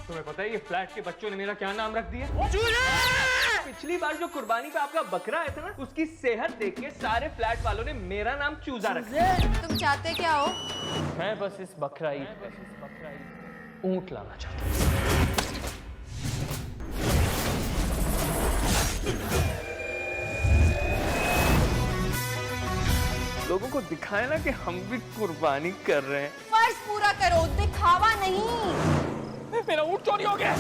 तुम्हें पता है ये फ्लैट के बच्चों ने मेरा क्या नाम रख दिया? पिछली बार जो कुर्बानी पे आपका बकरा आया था ना, उसकी सेहत देख के सारे फ्लैट वालों ने मेरा नाम चूजा रखा। तुम चाहते क्या हो? मैं बस इस बकरा ईद पे ऊंट लाना चाहता हूँ। लोगों को दिखाए ना कि हम भी कुर्बानी कर रहे हैं। फर्ज पूरा करो, दिखावा नहीं। मेरा ऊंट चोरी हो गया।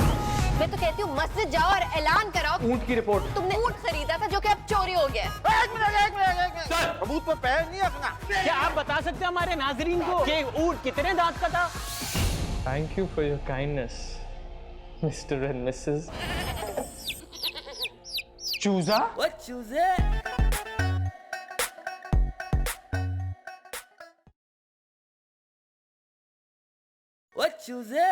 मैं तो कहती हूँ मस्जिद जाओ और ऐलान कराओ। ऊंट की रिपोर्ट। तुमने ऊंट खरीदा था जो कि अब चोरी हो गया। एक मिनट सर, सबूत पर पैर नहीं रखना। क्या आप बता सकते हैं हमारे नाजरीन को कि ऊंट कितने दांत का था? Thank you for your kindness, Mr. and Mrs. चूजा? What चूजे? What चूजे?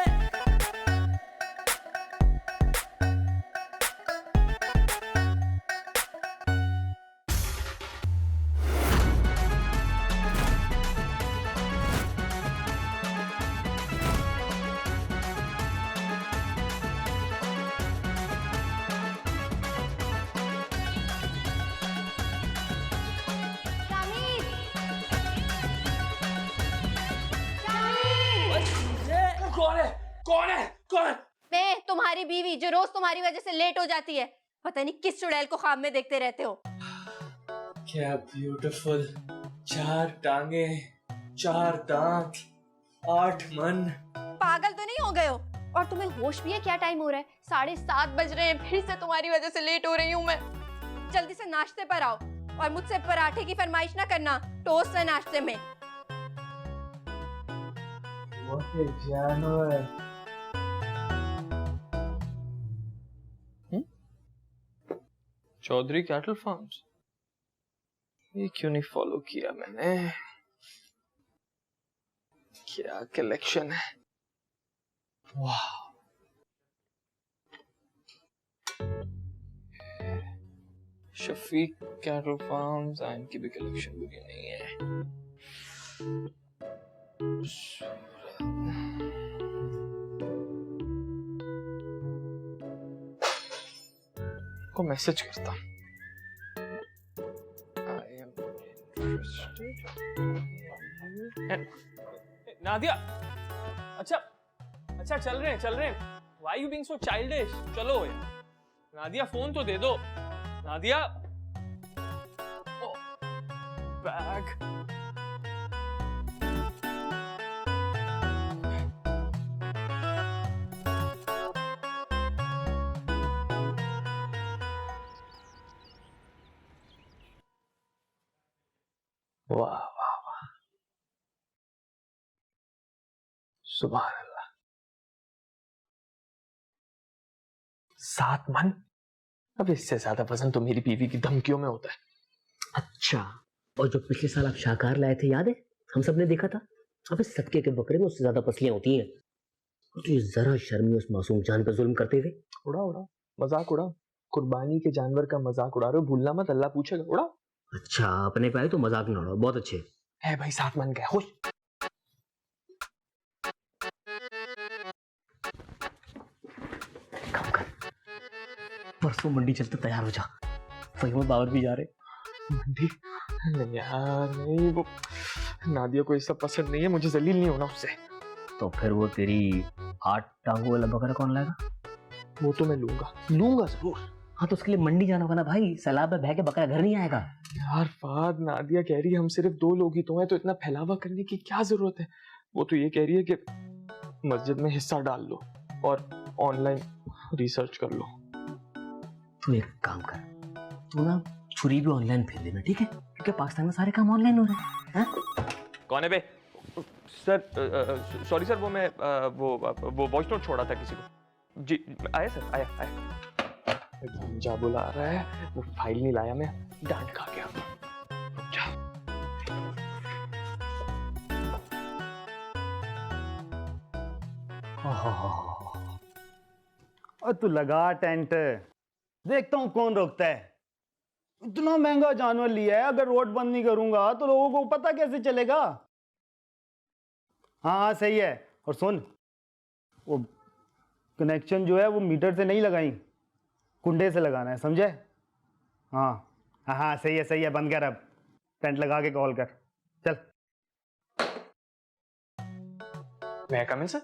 कौन है? मैं तुम्हारी बीवी जो रोज तुम्हारी वजह से लेट हो जाती है। पता नहीं किस चुड़ैल को ख्वाब में देखते रहते हो। क्या ब्यूटीफुल, 4 टांगे, 4 दांत, 8 मन। पागल तो नहीं हो गए हो? और तुम्हें होश भी है? क्या टाइम हो रहा है? 7:30 बज रहे हैं। फिर से तुम्हारी वजह से लेट हो रही हूँ मैं। जल्दी से नाश्ते पर आओ और मुझसे पराठे की फरमाइश ना करना, टोस्ट है नाश्ते में। जानवर। चौधरी कैटल फार्म्स, ये क्यों नहीं फॉलो किया मैंने? क्या कलेक्शन है, वाह। शफीक कैटल फार्म्स, इनकी भी कलेक्शन बुरी नहीं है। को मैसेज करता। I am interested. नादिया, अच्छा चल रहे हैं। Why you being so childish? चलो यार, नादिया फोन तो दे दो। नादिया, बैग। वाह वाह वाह, सुभान अल्लाह। 7 मन। अब इससे ज्यादा वजन तो मेरी बीवी की धमकियों में होता है। अच्छा, और जो पिछले साल आप शाहकार लाए थे याद है? हम सब ने देखा था। अब इस सदके के बकरे में उससे ज्यादा पसलियां होती हैं। तो ये जरा शर्म में उस मासूम जान पर जुल्म करते हुए। उड़ा मजाक उड़ा। कुर्बानी के जानवर का मजाक उड़ा रहे हो, भूलना मत, अल्लाह पूछेगा। उड़ा। अच्छा, अपने पे आए तो मजाक न उड़ाओ, बहुत अच्छे है भाई। 7 मन गए, खुश। काम कर, परसों मंडी चलते तैयार हो जा। फहीम बाबर भी जा रहे। मंडी? नहीं यार, नहीं, वो नादिया को ये सब पसंद नहीं है। मुझे जलील नहीं होना उससे। तो फिर वो तेरी 8 टांगों वाला बकरा कौन लाएगा? वो तो मैं लूंगा जरूर। हाँ, तो उसके लिए मंडी जाना होगा ना भाई। सैलाब में बह के बकरा घर नहीं आएगा। यार फाद, नादिया कह रही है हम सिर्फ 2 लोग ही तो हैं, तो इतना फैलावा करने की क्या जरूरत है? वो तो ये कह रही है कि मस्जिद में हिस्सा डाल लो और ऑनलाइन रिसर्च कर लो। तू एक काम कर, तू ना छुरी भी ऑनलाइन फेर देना, ठीक है? क्योंकि पाकिस्तान में सारे काम ऑनलाइन हो रहे हैं। कौन है बे? सर, सॉरी सर, वो मैं वो वॉइस नोट छोड़ा था किसी को। जी आया सर, आया। जा बुला रहा है, वो फाइल नहीं लाया, मैं डांट खा गया। जा। और तू लगा टेंट, देखता हूँ कौन रोकता है। इतना महंगा जानवर लिया है, अगर रोड बंद नहीं करूंगा तो लोगों को पता कैसे चलेगा? हाँ सही है। और सुन, वो कनेक्शन जो है वो मीटर से नहीं लगाई, कुंडे से लगाना है, समझे? हाँ हाँ हाँ, सही है, बंद कर अब, टेंट लगा के कॉल कर, चल। मैं कम इन सर?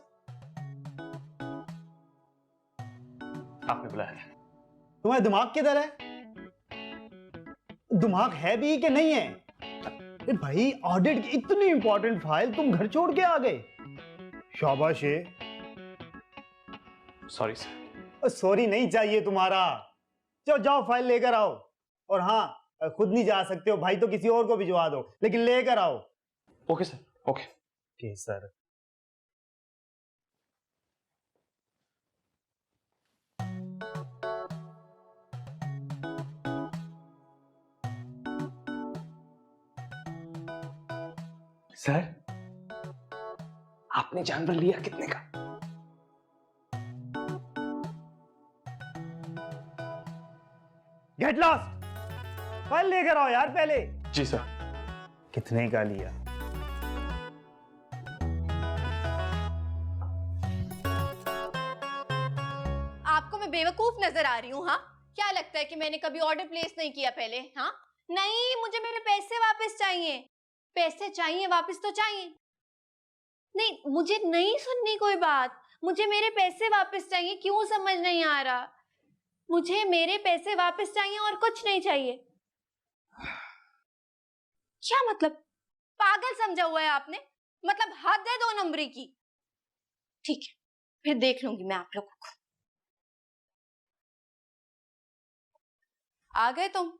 आपने बुलाया था? तुम्हारा दिमाग किधर है? दिमाग है भी कि नहीं है? अरे भाई, ऑडिट की इतनी इंपॉर्टेंट फाइल तुम घर छोड़ के आ गए। शाबाश है। Sorry sir. सॉरी नहीं चाहिए तुम्हारा, जाओ जाओ फाइल लेकर आओ। और हाँ, खुद नहीं जा सकते हो भाई तो किसी और को भिजवा दो, लेकिन लेकर आओ। Okay sir, okay. Okay sir. Sir, आपने जानवर लिया कितने का? गेट लॉस्ट, फाइल लेकर आओ यार पहले। जी सर। कितने का लिया? आपको मैं बेवकूफ नजर आ रही हूँ? हाँ, क्या लगता है कि मैंने कभी ऑर्डर प्लेस नहीं किया पहले? हाँ नहीं, मुझे मेरे पैसे वापस चाहिए। पैसे चाहिए, वापस तो चाहिए। नहीं, मुझे नहीं सुननी कोई बात, मुझे मेरे पैसे वापस चाहिए। क्यों समझ नहीं आ रहा? मुझे मेरे पैसे वापस चाहिए और कुछ नहीं चाहिए। क्या मतलब? पागल समझा हुआ है आपने? मतलब हद है 2 नंबरी की। ठीक है, फिर देख लूंगी मैं आप लोगों को। आ गए तुम?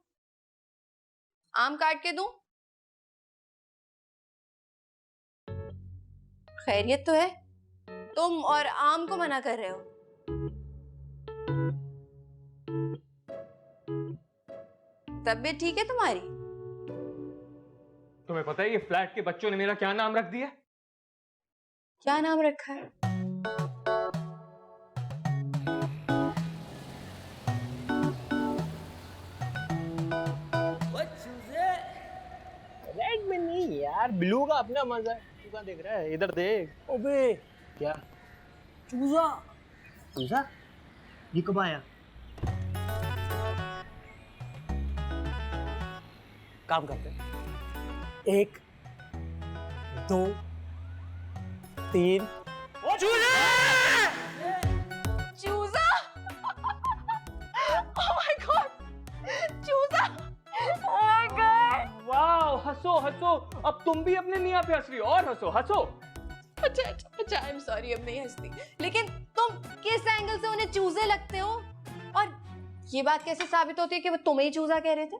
आम काट के दूं? खैरियत तो है? तुम और आम को मना कर रहे हो? तबीयत ठीक है तुम्हारी? तुम्हें पता है ये फ्लैट के बच्चों ने मेरा क्या नाम रख दिया? क्या नाम रखा है? रेड में नहीं यार, ब्लू का अपना मजा है। तू कहाँ देख रहा है? इधर देख। ओबे, क्या? चूजा। चूजा? ये कब आया? काम करते हैं। 1 2 3। चूजा! Oh my God! चूजा! Oh my God! वाह, हंसो हंसो, अब तुम भी अपने मियाँ पे हंस रही हो, और हंसो हंसो। अच्छा, आई एम सॉरी, अब नहीं हंसती। लेकिन तुम किस एंगल से उन्हें चूजे लगते हो? और ये बात कैसे साबित होती है कि वो तुम्हें ही चूजा कह रहे थे?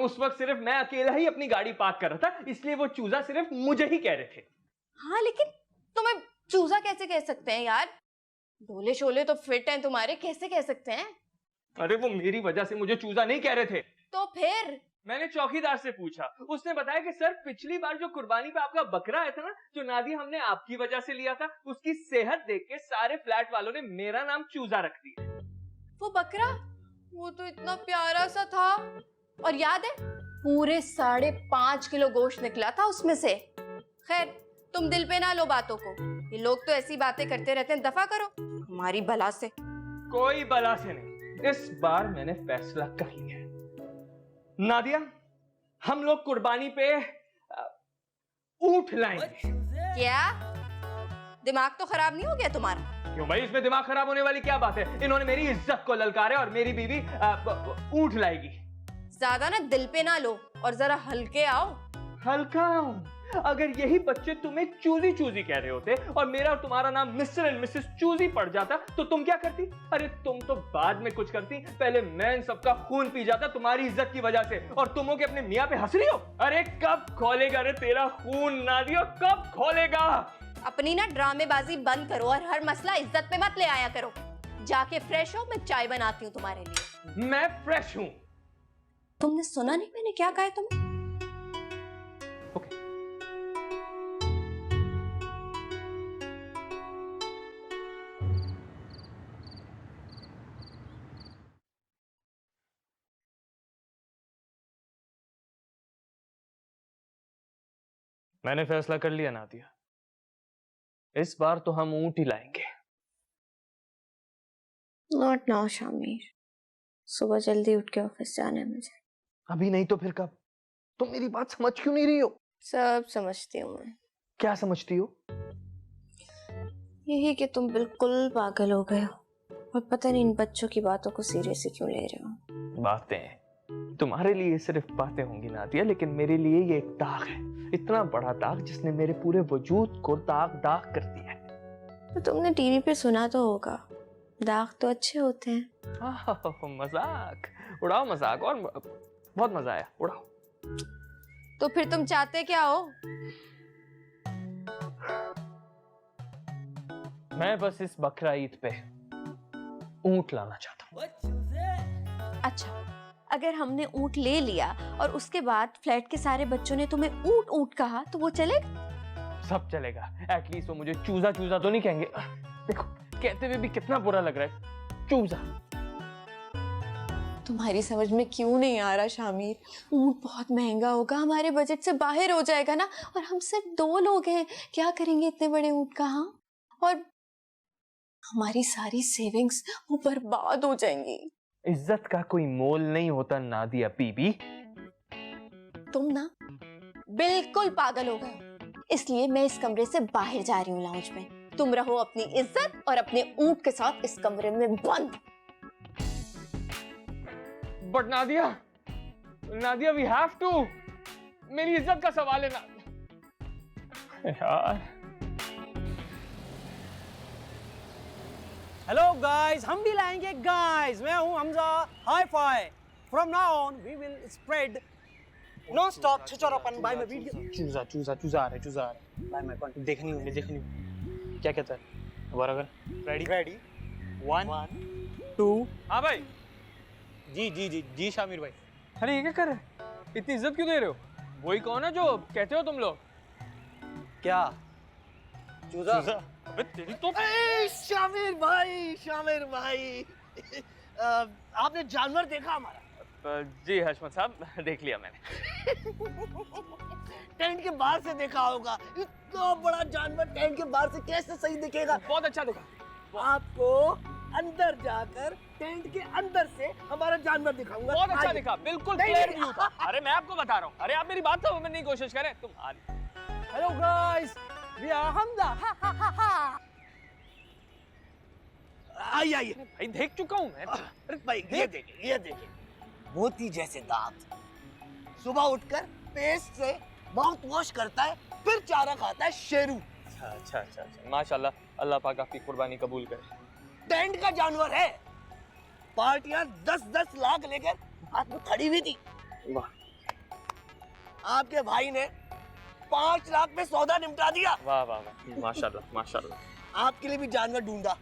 उस वक्त सिर्फ मैं अकेला ही अपनी गाड़ी पार्क कर रहा था, इसलिए वो चूजा सिर्फ मुझे ही कह रहे थे। हाँ, लेकिन तुम्हें चूजा कैसे कह सकते हैं यार? डोले शोले तो फिट हैं तुम्हारे, कैसे कह सकते हैं? अरे वो मेरी वजह से मुझे चूजा नहीं कह रहे थे। तो फिर? मैंने चौकीदार से पूछा, उसने बताया कि सर पिछली बार जो कुर्बानी पे आपका बकरा आया था ना, जो नादिया हमने आपकी वजह से लिया था, उसकी सेहत देख के सारे फ्लैट वालों ने मेरा नाम चूजा रख दिया। वो बकरा, वो तो इतना प्यारा सा था। और याद है, पूरे 5.5 किलो गोश्त निकला था उसमें से। खैर, तुम दिल पे ना लो बातों को, ये लोग तो ऐसी बातें करते रहते हैं, दफा करो हमारी भला से। कोई बला से नहीं, इस बार मैंने फैसला कर लिया है। नादिया, हम लोग कुर्बानी पे ऊंट लाएंगे। क्या दिमाग तो खराब नहीं हो गया तुम्हारा? क्यों भाई, इसमें दिमाग खराब होने वाली क्या बात है? इन्होंने मेरी इज्जत को ललकारा और मेरी बीवी ऊंट लाएगी। ज्यादा ना दिल पे ना लो और जरा हल्के आओ। हल्का हूं? अगर यही बच्चे तुम्हें चूजी चूजी कह रहे होते और मेरा और तुम्हारा नाम मिस्टर एंड मिसेस चूजी पड़ जाता तो तुम क्या करती? अरे तुम तो बाद में कुछ करती, पहले मैं इन सबका खून पी जाता तुम्हारी इज्जत की वजह से, और तुम हो के अपने मियाँ पे हंस रही हो। अरे कब खोलेगा रे तेरा खून नादिया, कब खोलेगा? अपनी ना ड्रामेबाजी बंद करो और हर मसला इज्जत पे मत ले आया करो। जाके फ्रेश हो, मैं चाय बनाती हूँ तुम्हारे लिए। मैं फ्रेश हूँ। तुमने सुना नहीं मैंने क्या कहा है तुम्हें? ओके। मैंने फैसला कर लिया नादिया, इस बार तो हम ऊंट ही लाएंगे। नॉट नाउ शामिर, सुबह जल्दी उठ के ऑफिस जाना है मुझे। अभी नहीं तो फिर कब? तुम मेरी बात समझ क्यों नहीं रही हो? सब समझती हूँ मैं। क्या समझती हो? यही कि तुम बिल्कुल पागल हो गए हो और पता नहीं इन बच्चों की बातों को सीरियसली क्यों ले रहे हो। बातें तुम्हारे लिए सिर्फ बातें होंगी नादिया, लेकिन मेरे लिए ये एक दाग है, इतना बड़ा दाग जिसने मेरे पूरे वजूद को दाग दाग कर दिया है। तो तुमने टीवी पे सुना तो होगा, दाग तो अच्छे होते हैं। मजाक उड़ाओ, मजाक, और बहुत मजा आया, उड़ाओ। तो फिर तुम चाहते क्या हो? मैं बस इस बकरा ईद पे ऊंट लाना चाहता हूँ। अच्छा, अगर हमने ऊंट ले लिया और उसके बाद फ्लैट के सारे बच्चों ने तुम्हें ऊंट ऊंट कहा तो वो चलेगा? सब चलेगा, एटलीस्ट वो मुझे चूजा चूजा तो नहीं कहेंगे। देखो कहते हुए भी कितना बुरा लग रहा है, चूजा। तुम्हारी समझ में क्यों नहीं आ रहा शामिर? ऊंट बहुत महंगा होगा, हमारे बजट से बाहर हो जाएगा ना, और हम सिर्फ 2 लोग हैं, क्या करेंगे इतने बड़े ऊंट का? हाँ, और हमारी सारी सेविंग्स वो बर्बाद हो जाएंगी। इज्जत का कोई मोल नहीं होता नादिया बीबी। तुम ना बिल्कुल पागल हो गए हो, इसलिए मैं इस कमरे से बाहर जा रही हूँ लाउंज में। तुम रहो अपनी इज्जत और अपने ऊंट के साथ इस कमरे में बंद। But Nadia, Nadia we have to, मेरी इज्जत का सवाल है ना यार। हेलो गाइस, हम भी लाएंगे गाइस। मैं हूं Hamza, hi fi. From now on we will spread non stop छुचोरापन बाय माय वीडियो। चूजा चूजा चूजा आ रहा है, चूजा आ रहा है। बाय माय कंटेंट देखनी होगी, देखनी होगी। क्या कहता है? बराबर। Ready ready 1 2। हाँ भाई। जी जी जी जी शामिर भाई। अरे ये क्या कर रहे हो? इतनी इज्जत क्यों दे रहे हो? वही कौन है जो कहते हो तुम लोग? क्या चूजा? अबे तेरी तो। शामिर भाई आपने जानवर देखा हमारा? जी हशमत साहब, देख लिया मैंने। टेंट के बाहर से देखा होगा, इतना बड़ा जानवर टेंट के बाहर से कैसे सही दिखेगा? बहुत अच्छा देखा। आपको अंदर जाकर टेंट के अंदर से हमारा जानवर दिखाऊंगा। बहुत अच्छा आइए। दिखा, बिल्कुल नहीं, क्लियर नहीं, व्यू था। अरे मैं आपको बता रहा हूँ, अरे आप मेरी बात समझने की कोशिश करें। तुम hello guys, we are Hamza. आइए आइए भाई, देख चुका हूँ मैं। अरे भाई ये देखिए मोती जैसे दांत। सुबह उठकर पेस्ट से माउथ वॉश करता है, फिर चारा खाता है शेरू। अच्छा, माशाल्लाह, अल्लाह पाक आपकी कुर्बानी कबूल करे। टेंट का जानवर है। पार्टियां 10-10 लाख लेकर हाथ में खड़ी हुई थी। आपके भाई ने 5 लाख में सौदा निपटा दिया। वाह वाह वाह, माशाल्लाह माशाल्लाह। आपके लिए भी जानवर ढूंढा,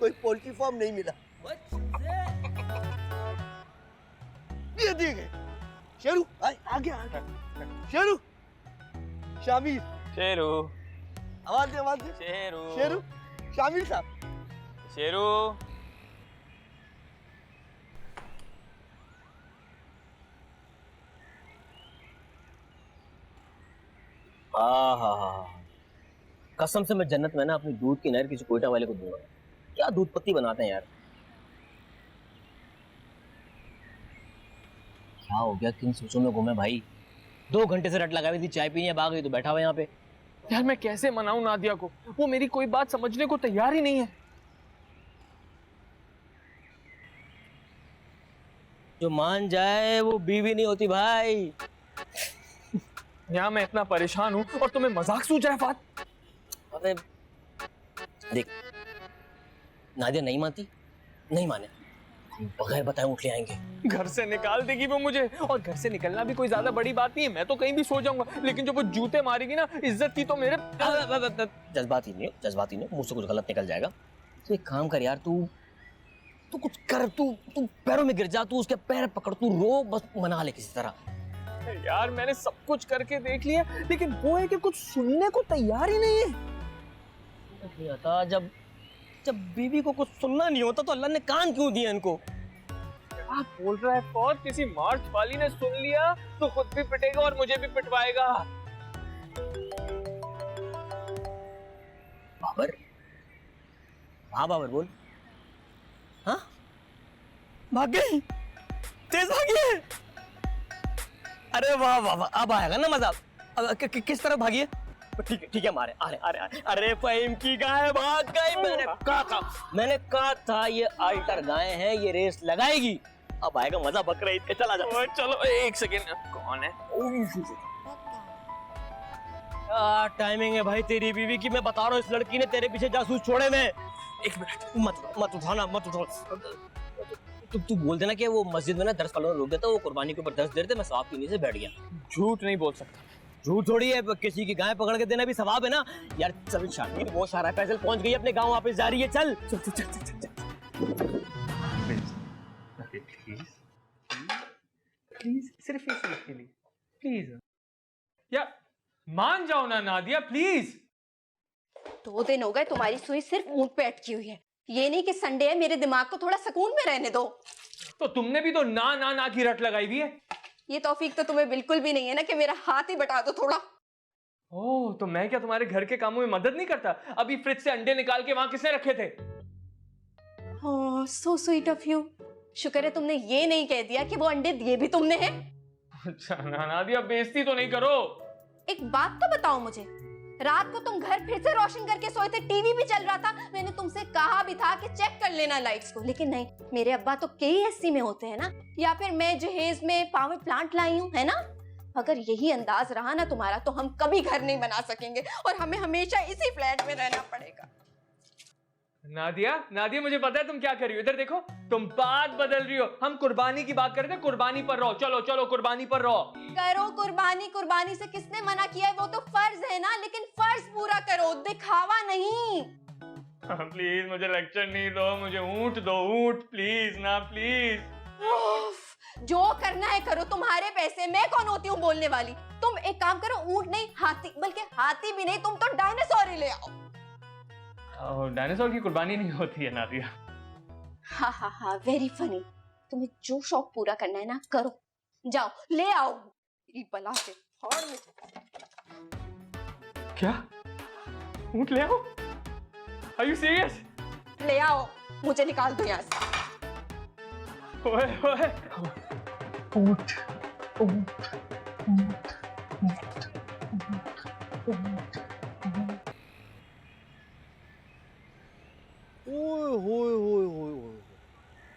कोई पोल्ट्री फार्म नहीं मिला। ये देखिए शेरू, आगे शेरू, शामिर, शेरू, आवाज दे शेरू, शेरू, शामिर साहब। शेरू। कसम से मैं जन्नत में ना अपनी दूध की नहर किसी कोयटा वाले को दूंगा। क्या दूध पत्ती बनाते हैं यार। क्या हो गया, किन सोचों में घूमे भाई? 2 घंटे से रट लगाई हुई थी, चाय पीने अब आ गई तो बैठा हुआ यहाँ पे। यार मैं कैसे मनाऊं नादिया को, वो मेरी कोई बात समझने को तैयार ही नहीं है। जो मान जाए वो बीवी नहीं होती भाई। यहाँ मैं इतना परेशान हूँ और तुम्हें मजाक सूझ रहा है फात? अबे देख, नादिया नहीं मानती, नहीं माने, हम बगैर बताए उठ ले आएंगे। घर से निकाल देगी वो मुझे, और घर से निकलना भी कोई ज्यादा बड़ी बात नहीं है, मैं तो कहीं भी सो जाऊंगा, लेकिन जब वो जूते मारेगी ना इज्जत की तो मेरे। जज्बाती नहीं हो, मुझसे कुछ गलत निकल जाएगा। तो एक काम कर यार, तू कुछ कर, तू पैरों में गिर जा, तू उसके पैर पकड़, तू रो, बस मना ले किसी तरह। यार मैंने सब कुछ करके देख लिया, लेकिन वो है कि कुछ सुनने को तैयार ही नहीं है। नहीं आता, जब बीवी को कुछ सुनना नहीं होता तो अल्लाह ने कान क्यों दिए इनको? क्या बोल रहा है फौज? किसी मार्च वाली ने सुन लिया तो खुद भी पिटेगा और मुझे भी पिटवाएगा। बाबर, हाँ बाबर बोल। हाँ भाग गई, तेज भागी है। अरे वाह वाह वाह, अब आएगा ना मजा। किस तरफ भागी है? ठीक है मारे, अरे अरे फहीम की गाय भाग गई। मैंने कहा था ये अल्टर गाय है, ये रेस लगाएगी। अब आएगा मजा बकरीद का। चला जा। चलो एक सेकेंड, कौन है? टाइमिंग है भाई तेरी बीवी की। मैं बता रहा हूँ, इस लड़की ने तेरे पीछे जासूस छोड़े में। एक मिनट, मत उठाना। तू बोल देना कि वो मस्जिद में ना 10 कलों रोक देता, वो कुर्बानी के ऊपर 10 दे देते, मैं सवाब पीने से बैठ गया। झूठ नहीं बोल सकता। झूठ थोड़ी है, किसी की गाय पकड़ के देना भी सवाब है ना यार। चल शामिर, वो सारा फैसल पहुंच गई अपने गांव, वापस जा रही है। चल चल चल चल चल, चल। प्लीज सिर्फ के लिए प्लीज यार, मान जाओ ना नादिया प्लीज। 2 दिन हो गए तुम्हारी सुई सिर्फ ऊंट पे अटकी हुई है। ये नहीं कि संडे है, मेरे दिमाग को थोड़ा सुकून में रहने दो। तो तुमने भी तो ना की रट लगाई हुई है। ये तौफीक तो तुम्हें बिल्कुल भी नहीं है ना कि मेरा हाथ ही बटा दो थोड़ा। ओह, तो मैं क्या तुम्हारे घर के कामों में मदद नहीं करता? अभी फ्रिज से अंडे निकाल के वहां किसने रखे थे? ओह सो स्वीट ऑफ यू। शुक्र है तुमने ये नहीं कह दिया कि वो अंडे दिए भी तुमने हैं। अच्छा नादिया, बेइज्जती तो नहीं करो। एक बात तो बताओ मुझे, रात को तुम घर फिर से रोशन करके सोए थे, टीवी भी चल रहा था, मैंने तुमसे कहा भी था कि चेक कर लेना लाइट्स को, लेकिन नहीं। मेरे अब्बा तो KSC में होते हैं ना, या फिर मैं जहेज में पावर प्लांट लाई हूँ, है ना। अगर यही अंदाज रहा ना तुम्हारा तो हम कभी घर नहीं बना सकेंगे और हमें हमेशा इसी फ्लैट में रहना पड़ेगा। नादिया मुझे पता है तुम क्या कर रही हो। इधर देखो, तुम बात बदल रही हो। हम कुर्बानी की बात कर रहे थे, कुर्बानी पर रहो। चलो कुर्बानी पर रहो। करो कुर्बानी से किसने मना किया है? वो तो फर्ज है ना, लेकिन फर्ज पूरा करो, दिखावा नहीं। प्लीज मुझे लेक्चर नहीं दो, मुझे ऊंट दो, ऊंट प्लीज ना, प्लीज। जो करना है करो, तुम्हारे पैसे, मैं कौन होती हूँ बोलने वाली। तुम एक काम करो, ऊंट नहीं हाथी, बल्कि हाथी भी नहीं, तुम तो डायनासोर ही ले आओ। डायनासोर की कुर्बानी नहीं होती है नादिया। हाँ वेरी फनी। तुम्हें जो शौक पूरा करना है ना करो, जाओ ले आओ। मेरी बला से फाड़ में। क्या? ऊंट ले आओ? Are you serious? ले आओ, मुझे निकाल दो यहाँ से। ओए ऊंट। ओए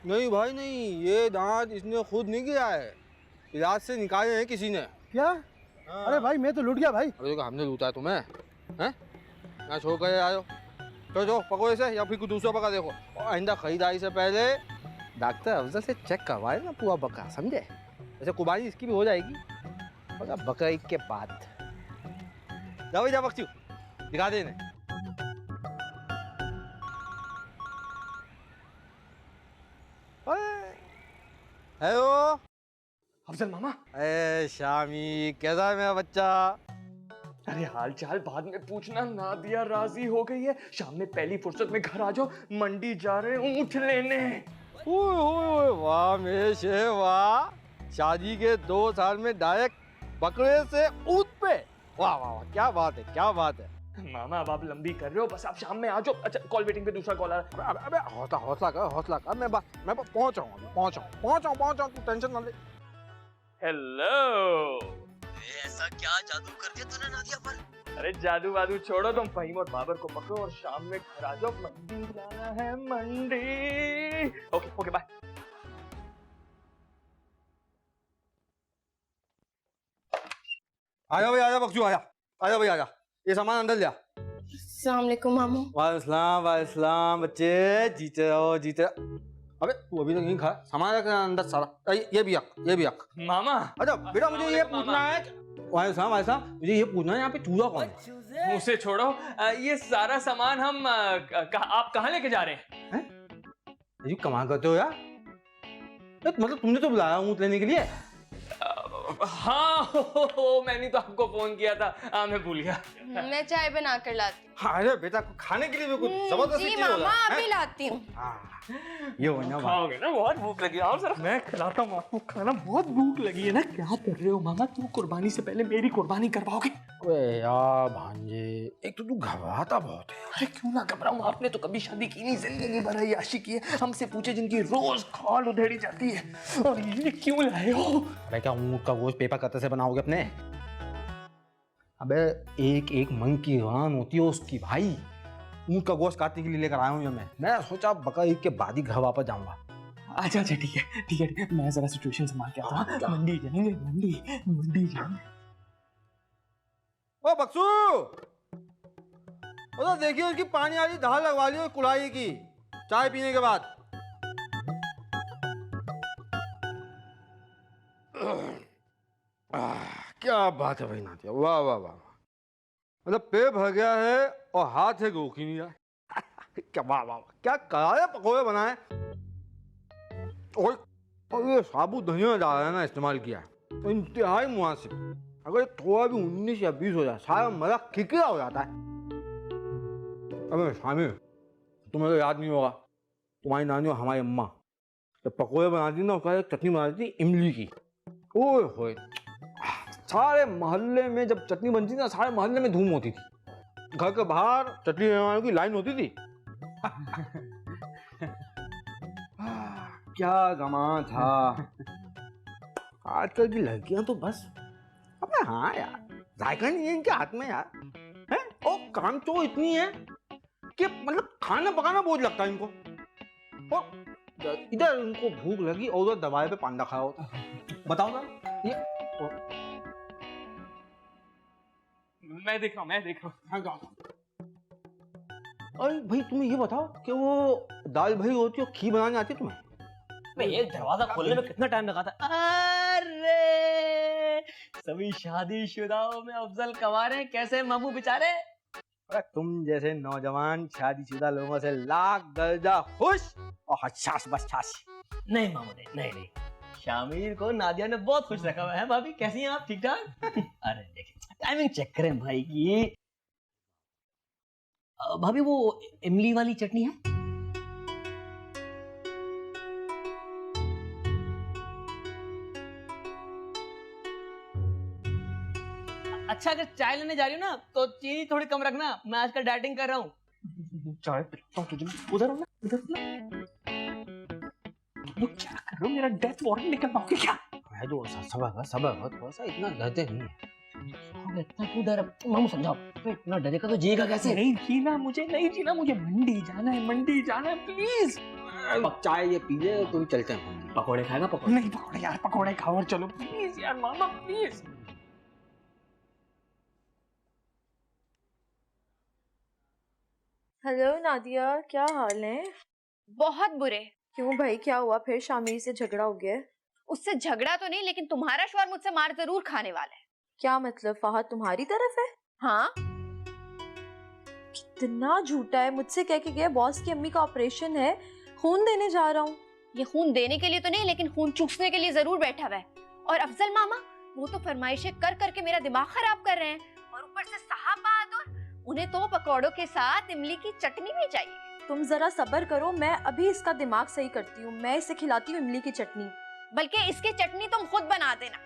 नहीं भाई नहीं, ये दांत इसने खुद नहीं गिरा है, इलाज से निकाले हैं किसी ने। क्या? अरे भाई मैं तो लूट गया भाई। अरे तो हमने लूटा है तुम्हें, हैं? यहाँ छोड़ कर आयो। चलो पकड़ो इसे, या फिर कुछ दूसरा पका देखो। और आइंदा खरीदारी से पहले डॉक्टर अफजल से चेक करवाए ना पूरा बकरा, समझे? ऐसे कुर्बानी इसकी भी हो जाएगी, मगर बकरीद के बाद। जाओ जा बख्शी, दिखा दे इन्हें। हेलो अफजल मामा। अरे शामी, कैसा है मेरा बच्चा? अरे हाल चाल बाद में पूछना, नादिया राजी हो गई है। शाम में पहली फुर्सत में घर आ जाओ, मंडी जा रहे हैं ऊंट लेने। ओए वाह मेरे शेर वाह, शादी के 2 साल में डायरेक्ट बकरे से ऊंट पे। वाह वाह वाह, क्या बात है, क्या बात है। मामा अब आप लंबी कर रहे हो, बस आप शाम में आ जाओ। अच्छा कॉल वेटिंग पे दूसरा कॉल आ रहा है। अबे हौसला कर। मैं पहुंच रहा हूँ, तू टेंशन ना ले। हेलो। ऐसा क्या जादू कर दिया तूने नादिया पर? अरे जादू वादू छोड़ो, तुम फहीम और बाबर को पकड़ो और शाम में घर आ जाओ। मंडी लाना है, मंडी। Okay bye. आजा भाई, आजा बख्शू, आजा भाई, आजा। ये सामान अंदर ले आ। अस्सलाम वालेकुम मामू। वालेकुम बच्चे, जीते रहो। अबे तू अभी तक नहीं खा, सामान रख अंदर सारा। ये भी रख। मामा। अच्छा बेटा, मुझे ये पूछना है, वालेकुम, मुझे ये पूछना है यहाँ पे चूजा कौन है? मुझसे छोड़ो, ये सारा सामान हम आप कहाँ लेके जा रहे हैं? ये कमाल करते हो यार। मतलब तुमने तो बुलाया ऊँट लेने के लिए? हाँ मैंने तो आपको फोन किया था, मैं भूल गया। मैं चाय बना कर लाती। हाँ, अरे बेटा खाने के लिए भी कुछ जबरदस्ती जी चीज हो मामा जाए, अभी हैं? लाती हूँ। हाँ, ये हो ना बात। खाओगे ना, बहुत भूख लगी। आओ जरा, मैं खिलाता हूँ आपको खाना। बहुत भूख लगी है ना। क्या कर रहे हो मामा? तू कुर्बानी से पहले मेरी कुर्बानी करवाओगे? ओए यार भांजे, एक तो तू घबराता बहुत है। अरे क्यों ना घबराऊं? आपने तो कभी शादी की नहीं, जिंदगी भर अय्याशी की है। हमसे पूछे जिनकी रोज खाल उधेड़ी जाती है, और ये क्यों लाए हो? अरे क्या ऊँट का गोश्त पेपर कत्ते से बनाओगे अपने? अबे एक एक मन की रान होती है उसकी भाई। ऊँट का गोश्त काटने के लिए लेकर आया हूँ मैं सोचा बकरा ईद के बाद ही घर वापस जाऊंगा। अच्छा अच्छा ठीक है ठीक है, मैं जरा सिचुएशन संभाल के आता हूँ। मंडी जाएंगे, मंडी जाएंगे। ओ बक्सू, तो देखिए उसकी पानी वाली धार लगवा ली कुड़ाई की चाय पीने के बाद। क्या बात है भाई नातिया, वाह वाह वाह। मतलब पेट भर गया है और हाथ है रोक ही नहीं रहा। क्या वाह वाह, क्या करारे पकौड़े बनाए। और ये साबुत धनिया डाला है ना, इस्तेमाल किया तो इंतहाई मुनासिब। अगर थोड़ा भी 19 या 20 हो जाए सारा मजा किकरा हो जाता है। अबे शामिर, तुम्हें तो याद नहीं होगा, तुम्हारी नानी और हमारी अम्मा जब पकौड़े बनाती ना, उसका एक चटनी बनाती थी इमली की। ओए होए, सारे मोहल्ले में जब चटनी बनती थी ना, सारे मोहल्ले में धूम होती थी। घर के बाहर चटनी लेने वालों की लाइन होती थी। क्या जमाना था। आजकल की लड़कियां तो बस, अबे हाँ यार, जायका नहीं है इनके हाथ में यार, है? और काम तो इतनी है कि मतलब खाना पकाना बोझ लगता है इनको। और इधर इनको भूख लगी और उधर दवाई पे पांडा खाया होता। बताओ ना ये। मैं देख रहा हूँ। अरे भाई तुम्हें ये बताओ कि वो दाल भाई होती है और खीर बनाने आती है तुम्हें? ये दरवाजा खोलने में कितना टाइम लगा था? अरे सभी शादीशुदाओं में अफजल कमा रहे हैं, कैसे मामू बेचारे? अरे तुम जैसे नौजवान शादीशुदा लोगों से लाख दर्जा खुश और हसास बसास। नहीं मामू नहीं, शामिर को नादिया ने बहुत खुश रखा हुआ है। भाभी कैसी हैं आप? ठीक ठाक? अरे देखिए टाइमिंग चेक करें भाई की। भाभी वो इमली वाली चटनी है? अच्छा अगर चाय लेने जा रही हो ना तो चीनी थोड़ी कम रखना, मैं आजकल डाइटिंग कर रहा हूँ। चाय पिलाता हूँ तुझे। उधर हो ना, उधर हो ना। वो क्या कर रहे हो? मेरा डेथ वारंट निकल पाओगे क्या? मैं तो सबर थोड़ा सा, इतना डरते नहीं है। इतना क्यों डर? मामू समझाओ, तो इतना डरेगा तो जिएगा कैसे? नहीं जीना मुझे मंडी जाना है प्लीज। अब चाय ये पी ले तो चलते हैं। पकोड़े खाएगा? पकोड़े नहीं पकौड़े यार, पकौड़े खाओ और चलो प्लीज यार मामा प्लीज। हेलो नादिया, क्या हाल है? बहुत बुरे। क्यों भाई, क्या हुआ फिर? शामिर से झगड़ा हो गया है? उससे झगड़ा तो नहीं, लेकिन तुम्हारा शौहर मुझसे मार जरूर खाने वाला है। क्या मतलब, फहद तुम्हारी तरफ है? हाँ, कितना झूठा है। मुझसे कह के गया बॉस की अम्मी का ऑपरेशन है, खून देने जा रहा हूँ। ये खून देने के लिए तो नहीं, लेकिन खून चूसने के लिए जरूर बैठा हुआ है। और अफजल मामा, वो तो फरमाइशें कर करके मेरा दिमाग खराब कर रहे हैं, और ऊपर से साहब बहादुर, उन्हें तो पकौड़ों के साथ इमली की चटनी भी चाहिए। तुम जरा सब्र करो, मैं अभी इसका दिमाग सही करती हूँ। मैं इसे खिलाती हूँ इमली की चटनी। बल्कि इसकी चटनी तुम खुद बना देना।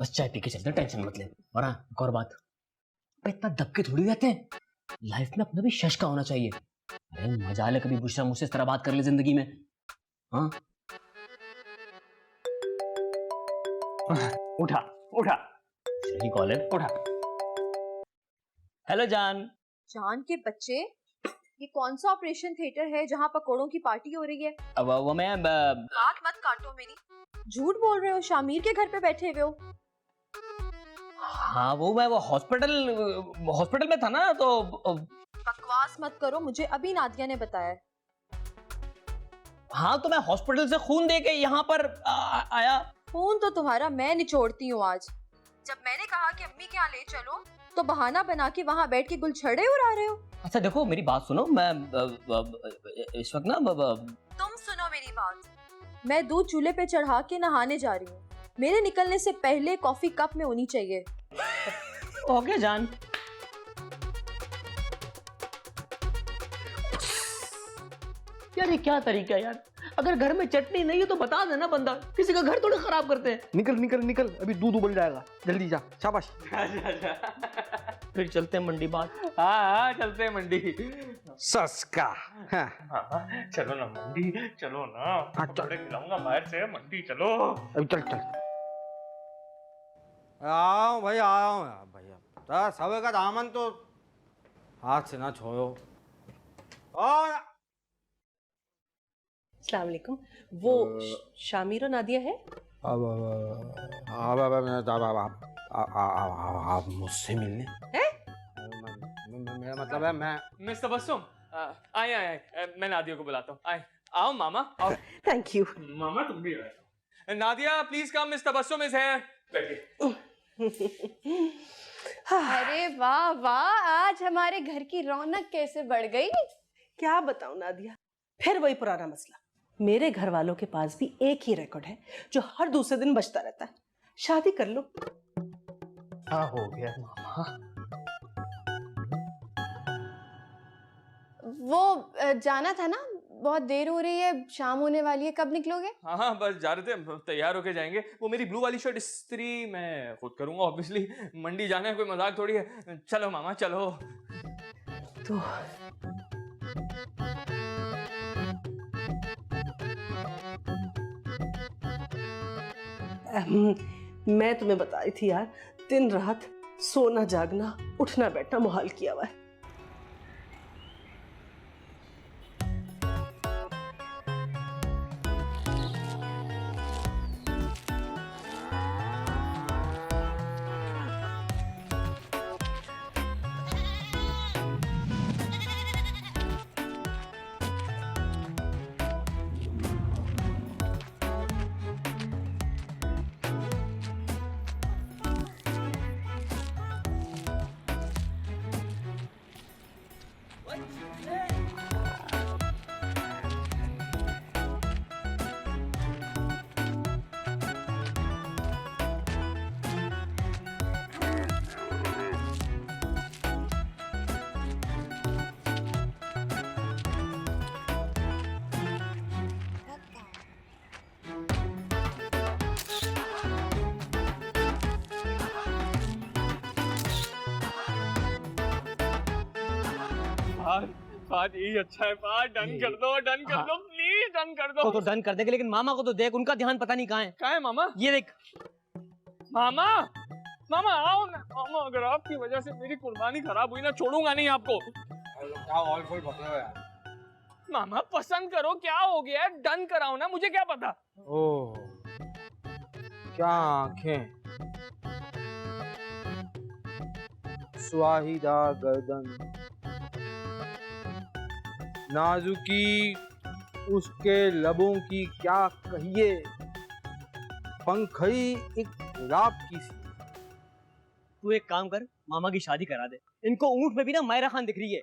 बस चाय पी के चलते, टेंशन मत ले। और हाँ, एक और बात, इतना दबके थोड़ी रहते हैं, लाइफ में अपना भी शश का होना चाहिए। अरे मजाल है कभी बुशरा मुझसे इस तरह बात कर ले जिंदगी में। हाँ उठा सही कॉल है। उठा। हेलो जान। जान के बच्चे, ये कौन सा ऑपरेशन थिएटर है जहाँ पकोड़ों की पार्टी हो रही है? अब वो मैं बात मत काटो मेरी। झूठ बोल रहे हो, शामिर के घर पे बैठे हुए हो। हाँ वो मैं वो हॉस्पिटल में था ना, तो बकवास मत करो, मुझे अभी नादिया ने बताया। हाँ तो मैं हॉस्पिटल से खून दे के यहाँ पर आया। खून तो तुम्हारा मैं निचोड़ती हूँ आज। जब मैंने कहा कि अम्मी के यहाँ ले चलो, तो बहाना बना के वहाँ बैठ के गुलछड़े उड़ा रहे हो। अच्छा देखो मेरी बात सुनो, मैं इस वक्त ना तुम सुनो मेरी बात। मैं दूध चूल्हे पे चढ़ा के नहाने जा रही हूँ। मेरे निकलने से पहले कॉफी कप में होनी चाहिए। ओके जान। यार ये क्या तरीका है यार, अगर घर में चटनी नहीं है तो बता देना बंदा, किसी का घर थोड़ा खराब करते हैं। निकल निकल निकल, अभी दूध उबल जाएगा, जल्दी जा, शाबाश। फिर चलते हैं मंडी बात। हाँ चलते हैं मंडी। सस्का। हाँ। हाँ, चलो ना मंडी, चलो ना। हाँ, चल। कपड़े खिलाऊंगा बाहर से, मंडी चलो। अभी चल चल। आओ भाई आओ भैया, सब का दामन तो हाथ से ना छोड़ो। और अस्सलाम वालेकुम। वो शामिर और नादिया है? आप मुझसे मिलने मेरा मतलब है मैं मिस तबस्सुम, आए आए आए, मैं नादिया को बुलाता हूँ। आए, आओ मामा आओ। Thank you. मामा तुम भी आए। Nadia please come, miss Tabassum is here. बैठिए। अरे वाह वाह, आज हमारे घर की रौनक कैसे बढ़ गई। क्या बताऊं नादिया, फिर वही पुराना मसला। मेरे घर वालों के पास भी एक ही रिकॉर्ड है जो हर दूसरे दिन बजता रहता है। शादी कर लो। हाँ हो गया मामा। वो जाना था ना, बहुत देर हो रही है, शाम होने वाली है, कब निकलोगे? हाँ हाँ बस जा रहे थे, तैयार होके जाएंगे। वो मेरी ब्लू वाली शर्ट इस्त्री मैं खुद करूंगा ऑब्वियसली, मंडी जाना है, कोई मजाक थोड़ी है। चलो मामा चलो। तो मैं तुम्हें बताई थी यार, दिन रात सोना जागना उठना बैठना मुहाल किया हुआ है। फाद यही अच्छा है, फाद डन कर दो, डन कर दो प्लीज, डन कर दो। तो डन कर देंगे, लेकिन मामा को तो देख, उनका ध्यान पता नहीं कहाँ है। कहाँ है मामा? ये देख। मामा मामा आओ ना मामा, अगर आपकी वजह से मेरी कुर्बानी खराब हुई ना, छोड़ूंगा नहीं आपको। मामा पसंद करो, क्या हो गया, डन कराओ ना, मुझे क्या पता। ओह क्या आंखें, सुहाईदार गर्दन, नाजुकी उसके लबों की क्या कहिए, पंखड़ी एक गुलाब की सी। तू एक काम कर, मामा की शादी करा दे। इनको ऊंट में भी ना मायरा खान दिख रही है।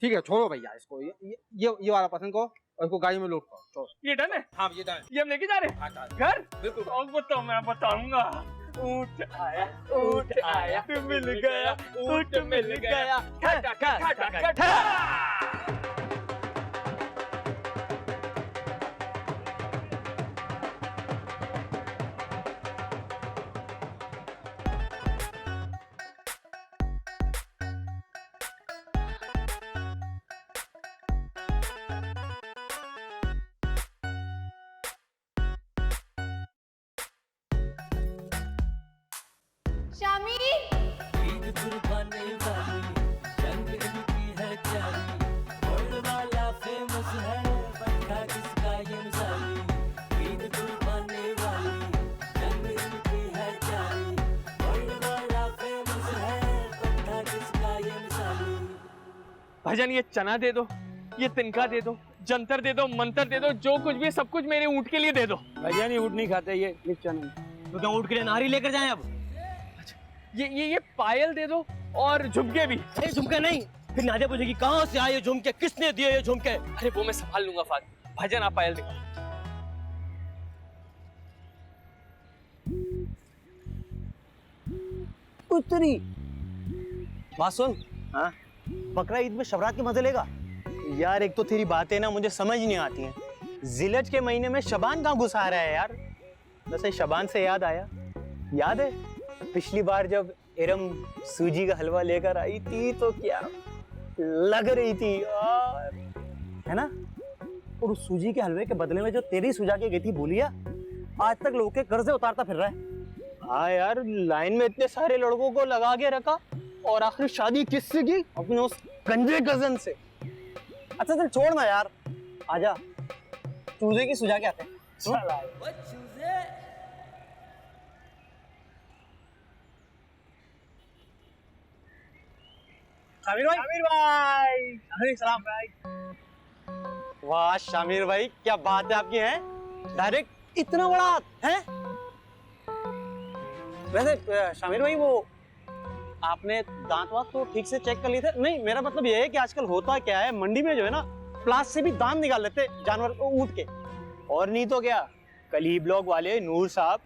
ठीक है छोड़ो भैया इसको, ये वाला पसंद को, और इसको गाड़ी में लोड करो। छोड़ो। ये डन है? हाँ ये डन है। ये हम लेके जा रहे हैं घर? बिल्कुल। अब तो मैं बताऊंगा। ऊंट आया, मिल गया, ऊंट मिल गया, खटा खटा खटा। भाईजान ये चना दे दो, ये तिनका दे दो, जंतर दे दो, मंतर दे दो, जो कुछ भी सब कुछ मेरे ऊँट के लिए दे दो। भाईजान ये ऊँट नहीं खाते, ये चना। तो क्या ऊँट के लिए नारी लेकर जाएं अब? ये पायल दे दो और झुमके भी। अरे झुमके नहीं, फिर नादिया पूछेगी कहाँ से आए ये झुमके, किसने दिए ये झुमके। अरे वो मैं संभाल लूंगा फाद। भाईजान आप पायल दिखाओ। उतरी बात सुन, हाँ बकरा ईद में शबरात के मजे लेगा यार। एक तो तेरी बातें ना मुझे समझ नहीं आती हैं। जिलज के महीने में शबान कहाँ घुसा रहा है यार। वैसे शबान से याद आया, याद है पिछली बार जब इरम सूजी का हलवा लेकर आई थी तो क्या लग रही थी यार, है ना। और उस सूजी के हलवे के बदले में जो तेरी सुझा के गई थी बोलिया, आज तक लोगों के कर्जे उतारता फिर रहा है। हाँ यार, लाइन में इतने सारे लड़कों को लगा के रखा और आखिर शादी किससे की? अपने उस कंजे कजन से। अच्छा चल छोड़ ना यार, आजा चूजे की सुझा के आते हैं। शामिर भाई, सलाम भाई। वाह शामिर भाई, क्या बात है आपकी, है डायरेक्ट इतना बड़ा हाथ है। वैसे शामिर भाई, वो आपने दांत वांत तो ठीक से चेक कर लिए थे? नहीं, मेरा मतलब ये है कि आजकल होता क्या है, मंडी में जो है ना प्लास से भी दांत निकाल लेते जानवर को, ऊँट के। और नहीं तो क्या, कल ही ब्लॉक वाले नूर साहब,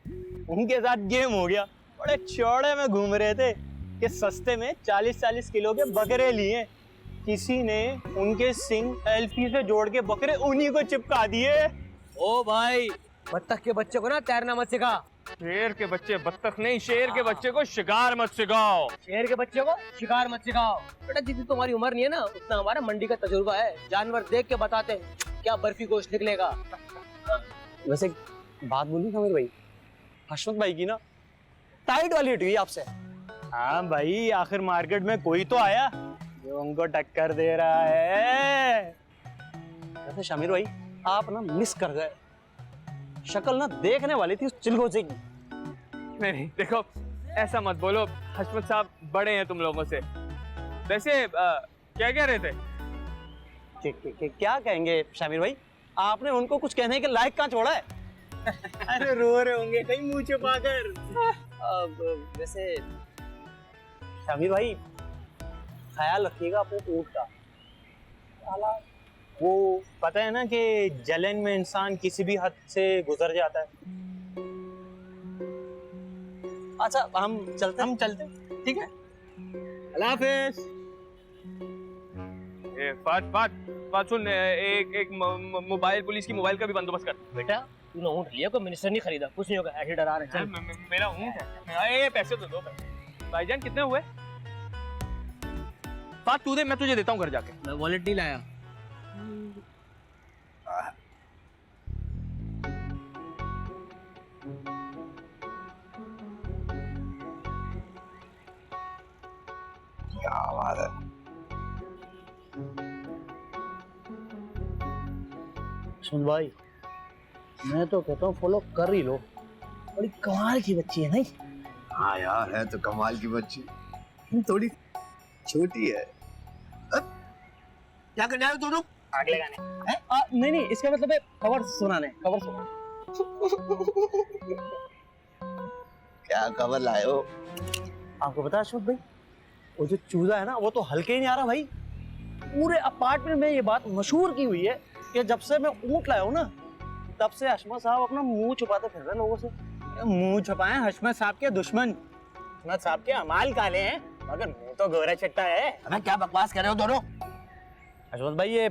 उनके साथ गेम हो गया। बड़े चौड़े में घूम रहे थे कि सस्ते में 40-40 किलो के बकरे लिए। किसी ने उनके सिंग एलपी से जोड़ के बकरे उन्हीं को चिपका दिए। ओ भाई, बत्तख के बच्चे को ना तैरना मत सिखा। शेर के बच्चे बत्तख नहीं, शेर के बच्चे को शिकार मत सिखाओ। शेर के बच्चे को शिकार मत सिखाओ। बेटा जितनी तुम्हारी उम्र नहीं है ना, उतना हमारा मंडी का तजुर्बा है। जानवर देख के बताते हैं क्या बर्फी गोश्त निकलेगा। वैसे बात बोलूं शामिर भाई, हशमत भाई की ना टाइट वाली हटी हुई आपसे। हाँ भाई, आखिर मार्केट में कोई तो आया जो उनको टक्कर दे रहा है। वैसे शामिर भाई, आप ना मिस कर गए। शक्ल ना देखने वाली थी उस चिलगोजे की। नहीं देखो, ऐसा मत बोलो, हशमत साहब बड़े हैं तुम लोगों से। वैसे क्या कह रहे थे? क्या कहेंगे शामिर भाई, आपने उनको कुछ कहने के लायक कहाँ छोड़ा है? अरे रो रहे होंगे कहीं मुंह छुपा कर। वैसे शामिर भाई, ख्याल रखिएगा अपने ऊँट का। वो पता है ना कि जलन में इंसान किसी भी हद से गुजर जाता है। अच्छा हम चलते ठीक है, अल्लाह हाफिज। बात सुन, एक मोबाइल, पुलिस की मोबाइल का भी बंदोबस्त कर। बेटा तूने ऊँट लिया, कोई मिनिस्टर नहीं खरीदा, कुछ नहीं होगा, ऐसे डरा रहे हैं। मेरा ऊँट है। ये पैसे तो दो भाईजान। कितने हुए? बात तू दे, मैं तुझे देता हूँ घर जाके। मैं वॉलेट नहीं लाया। क्या बात है। सुन भाई, मैं तो कहता हूँ फॉलो कर ही लो, बड़ी कमाल की बच्ची है नहीं? हाँ यार, है तो कमाल की बच्ची, थोड़ी छोटी है। क्या करने आए दोनों? आग लगाने हैं? नहीं, इसका मतलब है कवर सुनाने। क्या खबर लाए हो? आपको पता है अशोक भाई, वो जो चूजा है ना, वो तो हल्के ही नहीं आ रहा भाई। पूरे अपार्टमेंट में ये बात मशहूर की हुई है कि जब से मैं ऊँट लाया हूँ ना, तब से हशमत साहब अपना मुंह छुपाते फिर रहे लोगों से। मुंह छुपाए हशमत साहब के दुश्मन। हशमत साहब के अमाल काले हैं, मगर मुंह तो गोरा चट्टा है। अबे क्या बकवास कर रहे हो दोनों? हशमत भाई, ये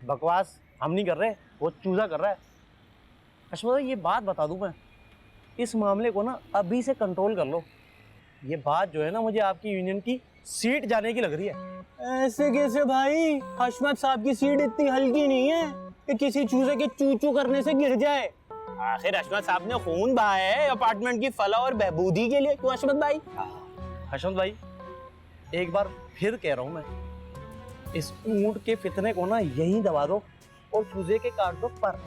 बकवास हम नहीं कर रहे, वो चूजा कर रहा है। हशमत भाई, ये बात बता दूं मैं, इस मामले को ना अभी से कंट्रोल कर लो। ये बात जो है ना, मुझे आपकी यूनियन की सीट जाने की लग रही है। ऐसे कैसे भाई? हशमत साहब की सीट इतनी हल्की नहीं है कि किसी चूजे के चू चू करने से गिर जाए। आखिर हशमत साहब ने खून बहाया है अपार्टमेंट की फलाह और बहबूदी के लिए, क्यों हशमत भाई? हशमत भाई, एक बार फिर कह रहा हूं मैं, इस ऊंट के फितने को ना यहीं दबा दो और चूजे के काट दो पर।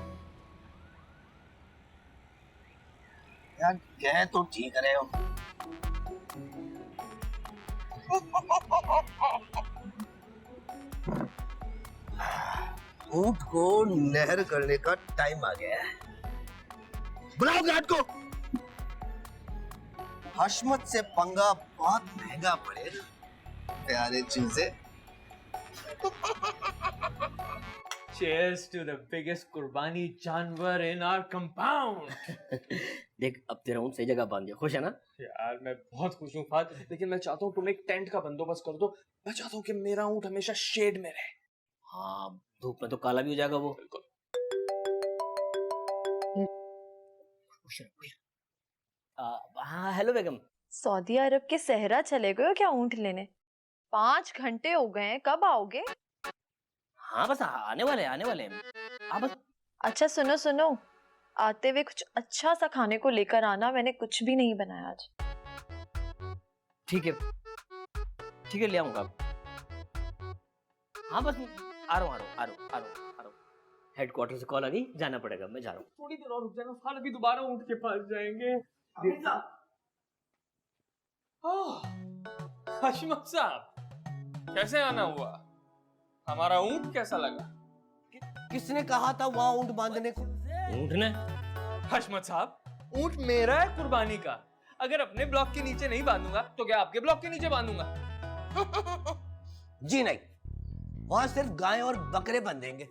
यार कह तो ठीक रहे हो। ऊंट को नहर करने का टाइम आ गया है। बुलाओ गार्ड को। हशमत से पंगा बहुत महंगा पड़ेगा प्यारे चूजे। Cheers to the biggest कुर्बानी जानवर in our compound. देख अब तेरा ऊँट सही जगह बांध दिया, खुश है ना? यार मैं बहुत खुश हूँ फाद, लेकिन मैं चाहता हूँ तुम एक टेंट का बंदोबस्त कर दो। मैं चाहता हूँ कि मेरा ऊँट हमेशा शेड में रहे। हाँ, धूप में तो काला भी हो जाएगा वो। हाँ हेलो बेगम। सऊदी अरब के सहरा चले गए हो क्या ऊँट लेने? 5 घंटे हो गए हैं, कब आओगे? हाँ बस आने वाले हैं। आप बस। अच्छा सुनो, आते हुए कुछ अच्छा सा खाने को लेकर आना, मैंने कुछ भी नहीं बनाया आज। ठीक है ले आऊंगा। हाँ बस आ रहा हूँ। हेडक्वार्टर से कॉल आ गई, जाना पड़ेगा, मैं जा रहा हूँ। थोड़ी देर और रुक जाना फाद, अभी दोबारा ऊँट के पास जाएंगे। हशमत साहब कैसे आना हुआ? हमारा ऊँट कैसा लगा? किसने कहा था वहाँ ऊँट बांधने को? ऊँट ने? हशमत साहब, ऊँट मेरा है कुर्बानी का। अगर अपने ब्लॉक के नीचे नहीं बांधूंगा तो क्या आपके ब्लॉक के नीचे बांधूंगा? जी नहीं, वहाँ सिर्फ गाय और बकरे बंधेंगे,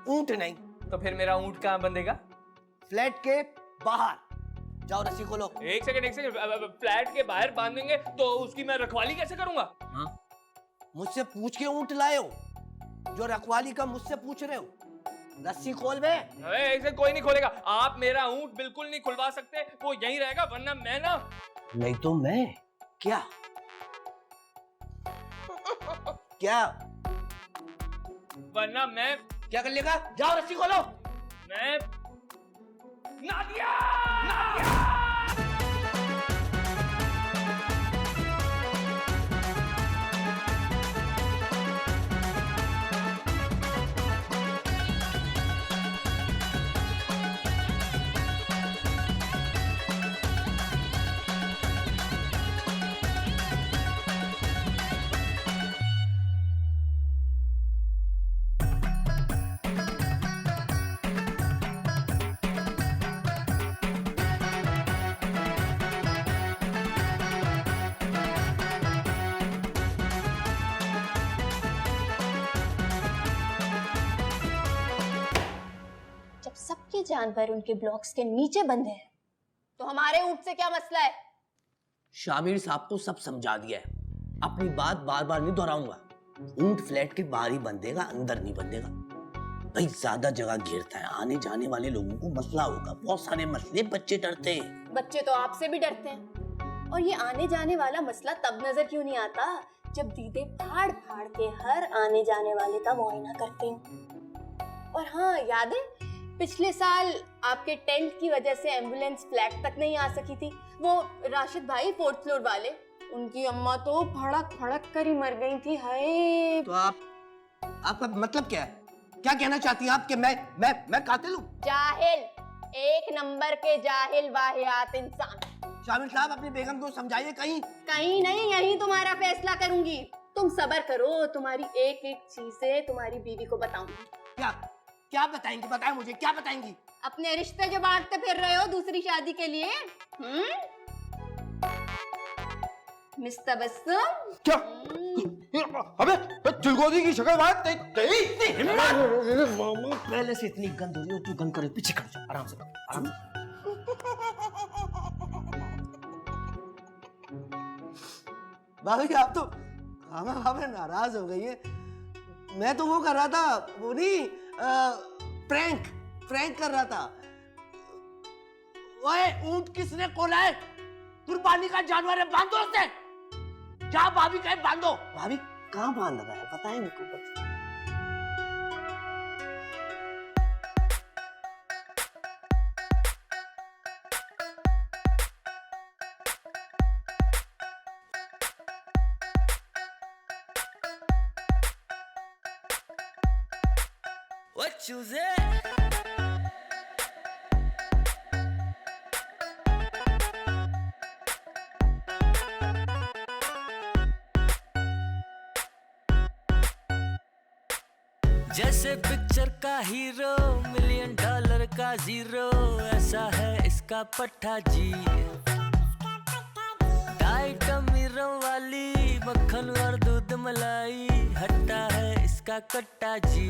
ऊँट नहीं। तो फिर मेरा ऊँट कहाँ बंधेगा? फ्लैट के बाहर। जाओ रस्सी खोलो। एक सेकंड, फ्लैट के बाहर बांधेंगे तो उसकी मैं रखवाली कैसे करूंगा? हाँ? मुझसे पूछ के ऊँट लाए हो, जो रखवाली का मुझसे पूछ रहे हो? रस्सी खोल बे। ऐसे कोई नहीं खोलेगा। आप मेरा ऊँट बिल्कुल नहीं खुलवा सकते, वो यहीं रहेगा, वरना मैं ना। नहीं तो मैं क्या वरना मैं क्या कर लेगा? जाओ रस्सी खोलो। मैं नादिया! जब सबके जानवर उनके ब्लॉक्स के नीचे बंधे हैं तो हमारे ऊँट से क्या मसला है? शामिर साहब को सब समझा दिया है, अपनी बात बार बार नहीं दोहराऊंगा। ऊँट फ्लैट के बाहर ही बंधेगा, अंदर नहीं बंधेगा। भाई ज्यादा जगह घेरता है, आने जाने वाले लोगों को मसला होगा, बहुत सारे मसले, बच्चे डरते हैं। बच्चे तो आपसे भी डरते हैं। और ये आने जाने वाला मसला तब नजर क्यों नहीं आता जब दीदे फाड़ फाड़ के हर आने जाने वाले का मुआयना करते हैं। और हाँ याद है, पिछले साल आपके टेंट की वजह से एम्बुलेंस फ्लैट तक नहीं आ सकी थी। वो राशिद भाई 4th फ्लोर वाले, उनकी अम्मा तो फड़क फड़क कर ही मर गई थी। हाय। तो आपका मतलब क्या है? क्या कहना चाहती हैं आप कि मैं कातिल हूँ? जाहिल, 1 नंबर के जाहिल वाहियात इंसान। शामिर साहब अपनी बेगम को समझाइए। कहीं नहीं, यही तुम्हारा फैसला करूंगी। तुम सब्र करो, तुम्हारी एक एक चीजें तुम्हारी बीवी को बताऊंगी। क्या बताएंगी? बताएं मुझे, क्या बताएंगी? अपने रिश्ते जो बांटते फिर रहे हो दूसरी शादी के लिए। मिस्टर बस्सम। क्या? अबे चिलगोजी की शक्ल बात नहीं। पहले से इतनी गंद हो रही हो, तू गंद करे, पीछे कर जा, आराम से आराम से। भाभी आप तो हमें नाराज हो गई है। मैं तो वो कर रहा था, वो नहीं प्रैंक कर रहा था। ओए ऊंट किसने खोला है? कुर्बानी का जानवर है, बांधो उसे। क्या भाभी कहे बांधो? भाभी कहाँ बांध रहा है पता है मेरे को? What choose it? जैसे पिक्चर का हीरो, $1 मिलियन का जीरो, ऐसा है इसका पट्टा जी। डाइट अमीरों वाली, मक्खन और दूध मलाई, हट्टा है इसका इसका कट्टा जी।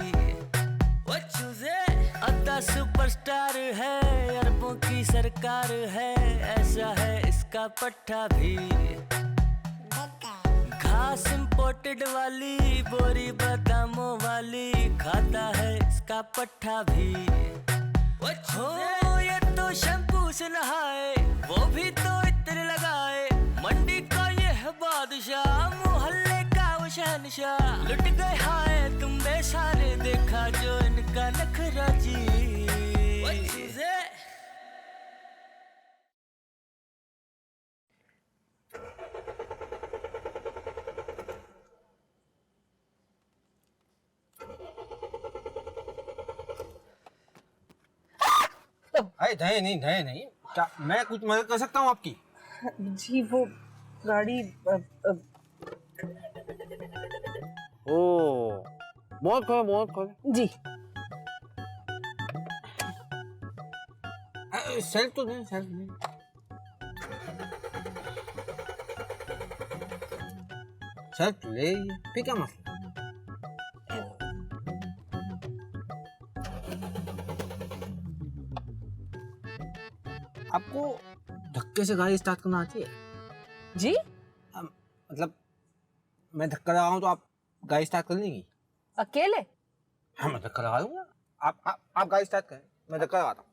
वो चूजे अद्दा सुपरस्टार है, अरबों की सरकार है, ऐसा है इसका पट्टा भी। घास इंपोर्टेड वाली, बोरी बादामों वाली, खाता है इसका पट्टा भी। हो ये तो शैम्पू से नहाए, वो भी तो इत्र लगाए, मंडी का ये है बादशाह, मोहल्ले का वो शहनशाह। लुट गए हाय तुम बेसारे, देखा जो इनका नखरा जी। वो चीज़ें अरे धैर्य नहीं, क्या मैं कुछ मदद कर सकता हूँ आपकी? जी वो गाड़ी ओ बहुत खोल जी सेल्फ तो नहीं, सेल्फ नहीं। सेल्फ ले, फिर क्या मसला? आपको धक्के से गाड़ी स्टार्ट करना आती है? जी मतलब मैं धक्का लगाऊं तो आप गाड़ी स्टार्ट कर लेंगी? अकेले? हाँ मैं धक्का लगा दूंगा, आप गाड़ी स्टार्ट करें, मैं धक्का लगाता हूँ।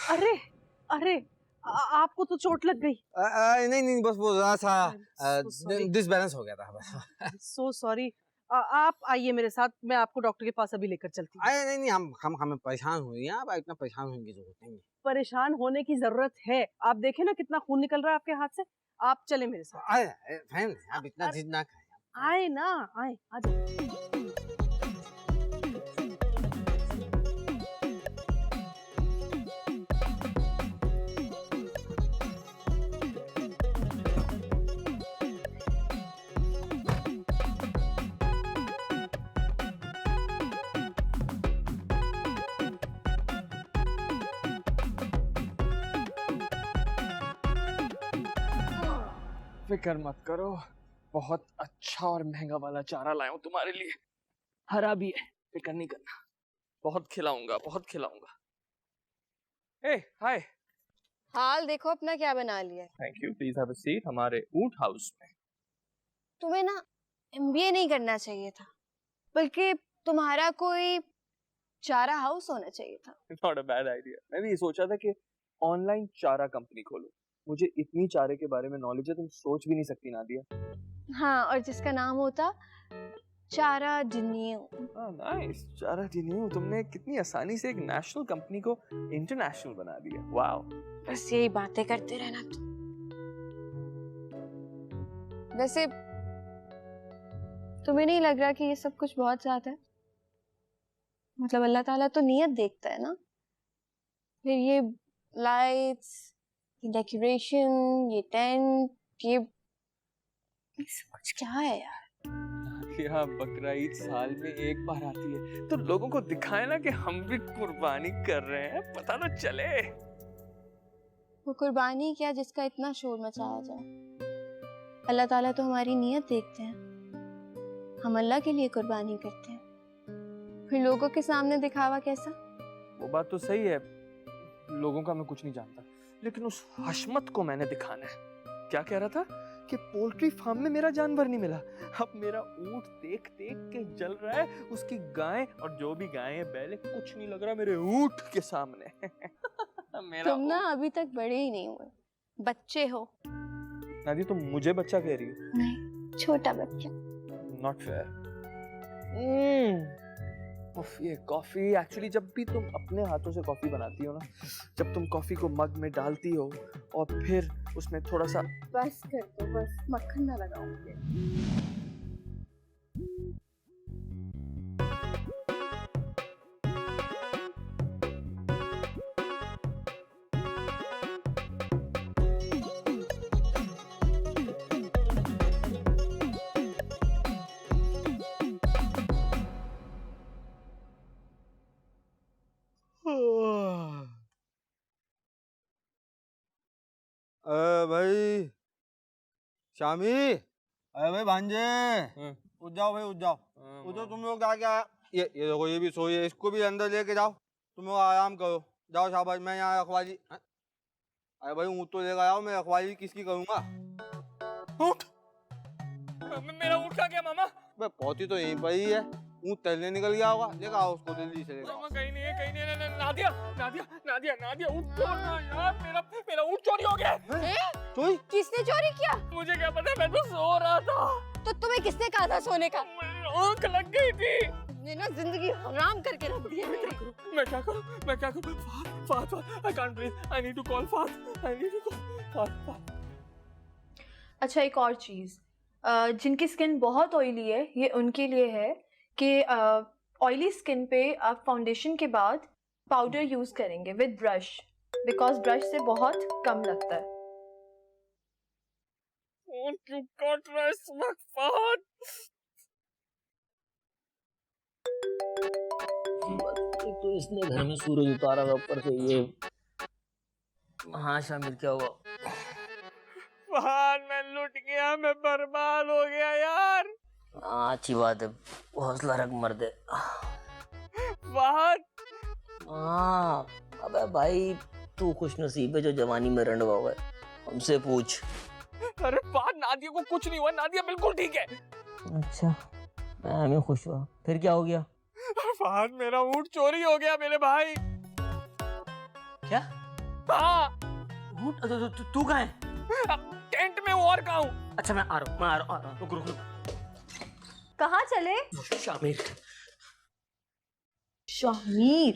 अरे अरे आपको तो चोट लग गई। नहीं बस वो जरा सा sorry. डिसबैलेंस हो गया था बस। So sorry. आप आइए मेरे साथ, मैं आपको डॉक्टर के पास अभी लेकर चलती हूँ। अरे नहीं हम परेशान हो रही हैं, आप इतना परेशान होने की जरूरत नहीं है। परेशान होने की जरूरत है, आप देखें ना कितना खून निकल रहा है आपके हाथ से। आप चले मेरे साथ। अरे फैन आप इतना जिद ना करें। आए ना आए, आ जाओ। फिक्र मत करो, बहुत अच्छा और महंगा वाला चारा लाया हूं तुम्हारे लिए। हरा भी है, फिक्र नहीं करना, बहुत खिलाऊंगा। ए हाय, हाल देखो अपना क्या बना लिया है। Thank you, please have a seat हमारे ऊंट हाउस में। तुम्हें ना एमबीए नहीं करना चाहिए था, बल्कि तुम्हारा कोई चारा हाउस होना चाहिए था। Not a bad idea. मैं भी ये सोचा था कि ऑनलाइन चारा कंपनी खोलूं। मुझे इतनी चारे के बारे में नॉलेज है, तुम सोच भी नहीं सकती नादिया। हाँ, और जिसका नाम होता चारा डिनियो। नाइस, चारा डिनियो। तुमने कितनी आसानी से एक नेशनल कंपनी को इंटरनेशनल बना दिया। वाओ। बस यही बातें करते रहना तुम। वैसे तुम्हें नहीं लग रहा कि ये सब कुछ बहुत ज्यादा है? मतलब अल्लाह ताला तो नियत देखता है ना। फिर ये लाइट्स, ये डेकोरेशन, ये टेंट, ये सब कुछ क्या है यार? यहाँ बकरा ईद साल में एक बार आती है, तो लोगों को दिखाए ना कि हम भी कुर्बानी कर रहे हैं, पता तो चले। वो कुर्बानी क्या जिसका इतना शोर मचाया जाए। अल्लाह ताला तो हमारी नियत देखते हैं, हम अल्लाह के लिए कुर्बानी करते हैं, फिर लोगों के सामने दिखावा कैसा? वो बात तो सही है, लोगों का मैं कुछ नहीं जानता, लेकिन उस हशमत को मैंने दिखाना है। क्या कह रहा था कि पोल्ट्री फार्म में मेरा जानवर नहीं मिला, अब मेरा ऊंट देख देख के जल रहा है, उसकी गाय और जो भी गायें बैले कुछ नहीं लग रहा मेरे ऊंट के सामने। तुम ना अभी तक बड़े ही नहीं हुए, बच्चे हो। नादी तुम मुझे बच्चा कह रही हो? नहीं, छोटा बच्चा। Not fair. ये कॉफी एक्चुअली, जब भी तुम अपने हाथों से कॉफी बनाती हो ना, जब तुम कॉफी को मग में डालती हो और फिर उसमें थोड़ा सा, बस कर दो, बस मक्खन ना लगाओ मुझे। अरे भाई शामी, अरे भाई भांजे, उठ जाओ भाई, उठ जाओ, उठो तुम लोग। क्या क्या ये देखो, ये भी सोई है, इसको भी अंदर लेके जाओ, तुम लोग आराम करो। जाओ शाबाश, मैं यहाँ रखवाली। अरे भाई ऊँट तो लेकर आओ, मैं रखवाली किसकी करूँगा? ऊँट? मेरा ऊँट का क्या मामा? पहुंची तो यहीं पर ही है, ऊँट तैरने निकल गया होगा, लेकर आओ उसको जल्दी से। मामा कहीं नहीं है, कहीं नहीं है। नादिया, नादिया, नादिया, नादिया, ऊँट छोड़ना यार, मेरा ऊँट चोरी हो गया। चोरी? किसने चोरी किया? मुझे क्या पता, मैं तो सो रहा था। तो तुम्हें किसने कहा था सोने का? आँख लग गई थी। ने ना जिंदगी हराम करके रख दी है मेरी। मैं क्या करूं? फात, I can't breathe. I need to call फात। अच्छा, एक और चीज़, जिनकी स्किन बहुत ऑयली है, ये उनके लिए है कि ऑयली स्किन पे आप फाउंडेशन के बाद पाउडर यूज़ करेंगे विद ब्रश, बिकॉज ब्रश से बहुत कम लगता है। क्यों काट रहा है इस वक्त फात? एक तो इसने घर में सूरज उतारा हुआ, ऊपर से ये। हाँ शामिल, क्या हुआ? फात, मैं लुट गया, मैं बर्बाद हो गया यार। हाँ अच्छी बात है, हौसला रख मर्दे। फात। हाँ अबे भाई, तू खुश नसीब है जो जवानी में रंडवा हुआ है, हमसे पूछ। अरे फात, नादिया को कुछ नहीं हुआ, नादिया बिल्कुल ठीक है। अच्छा, मैं हमें खुश हुआ, फिर क्या हो गया? फात, मेरा ऊँट चोरी हो गया मेरे भाई। क्या? हाँ। ऊँट? तू कहाँ है? टेंट में हूँ, और कहाँ हूँ? अच्छा मैं आ रहा हूँ, रुक। कहाँ चले? शामिर। शामिर,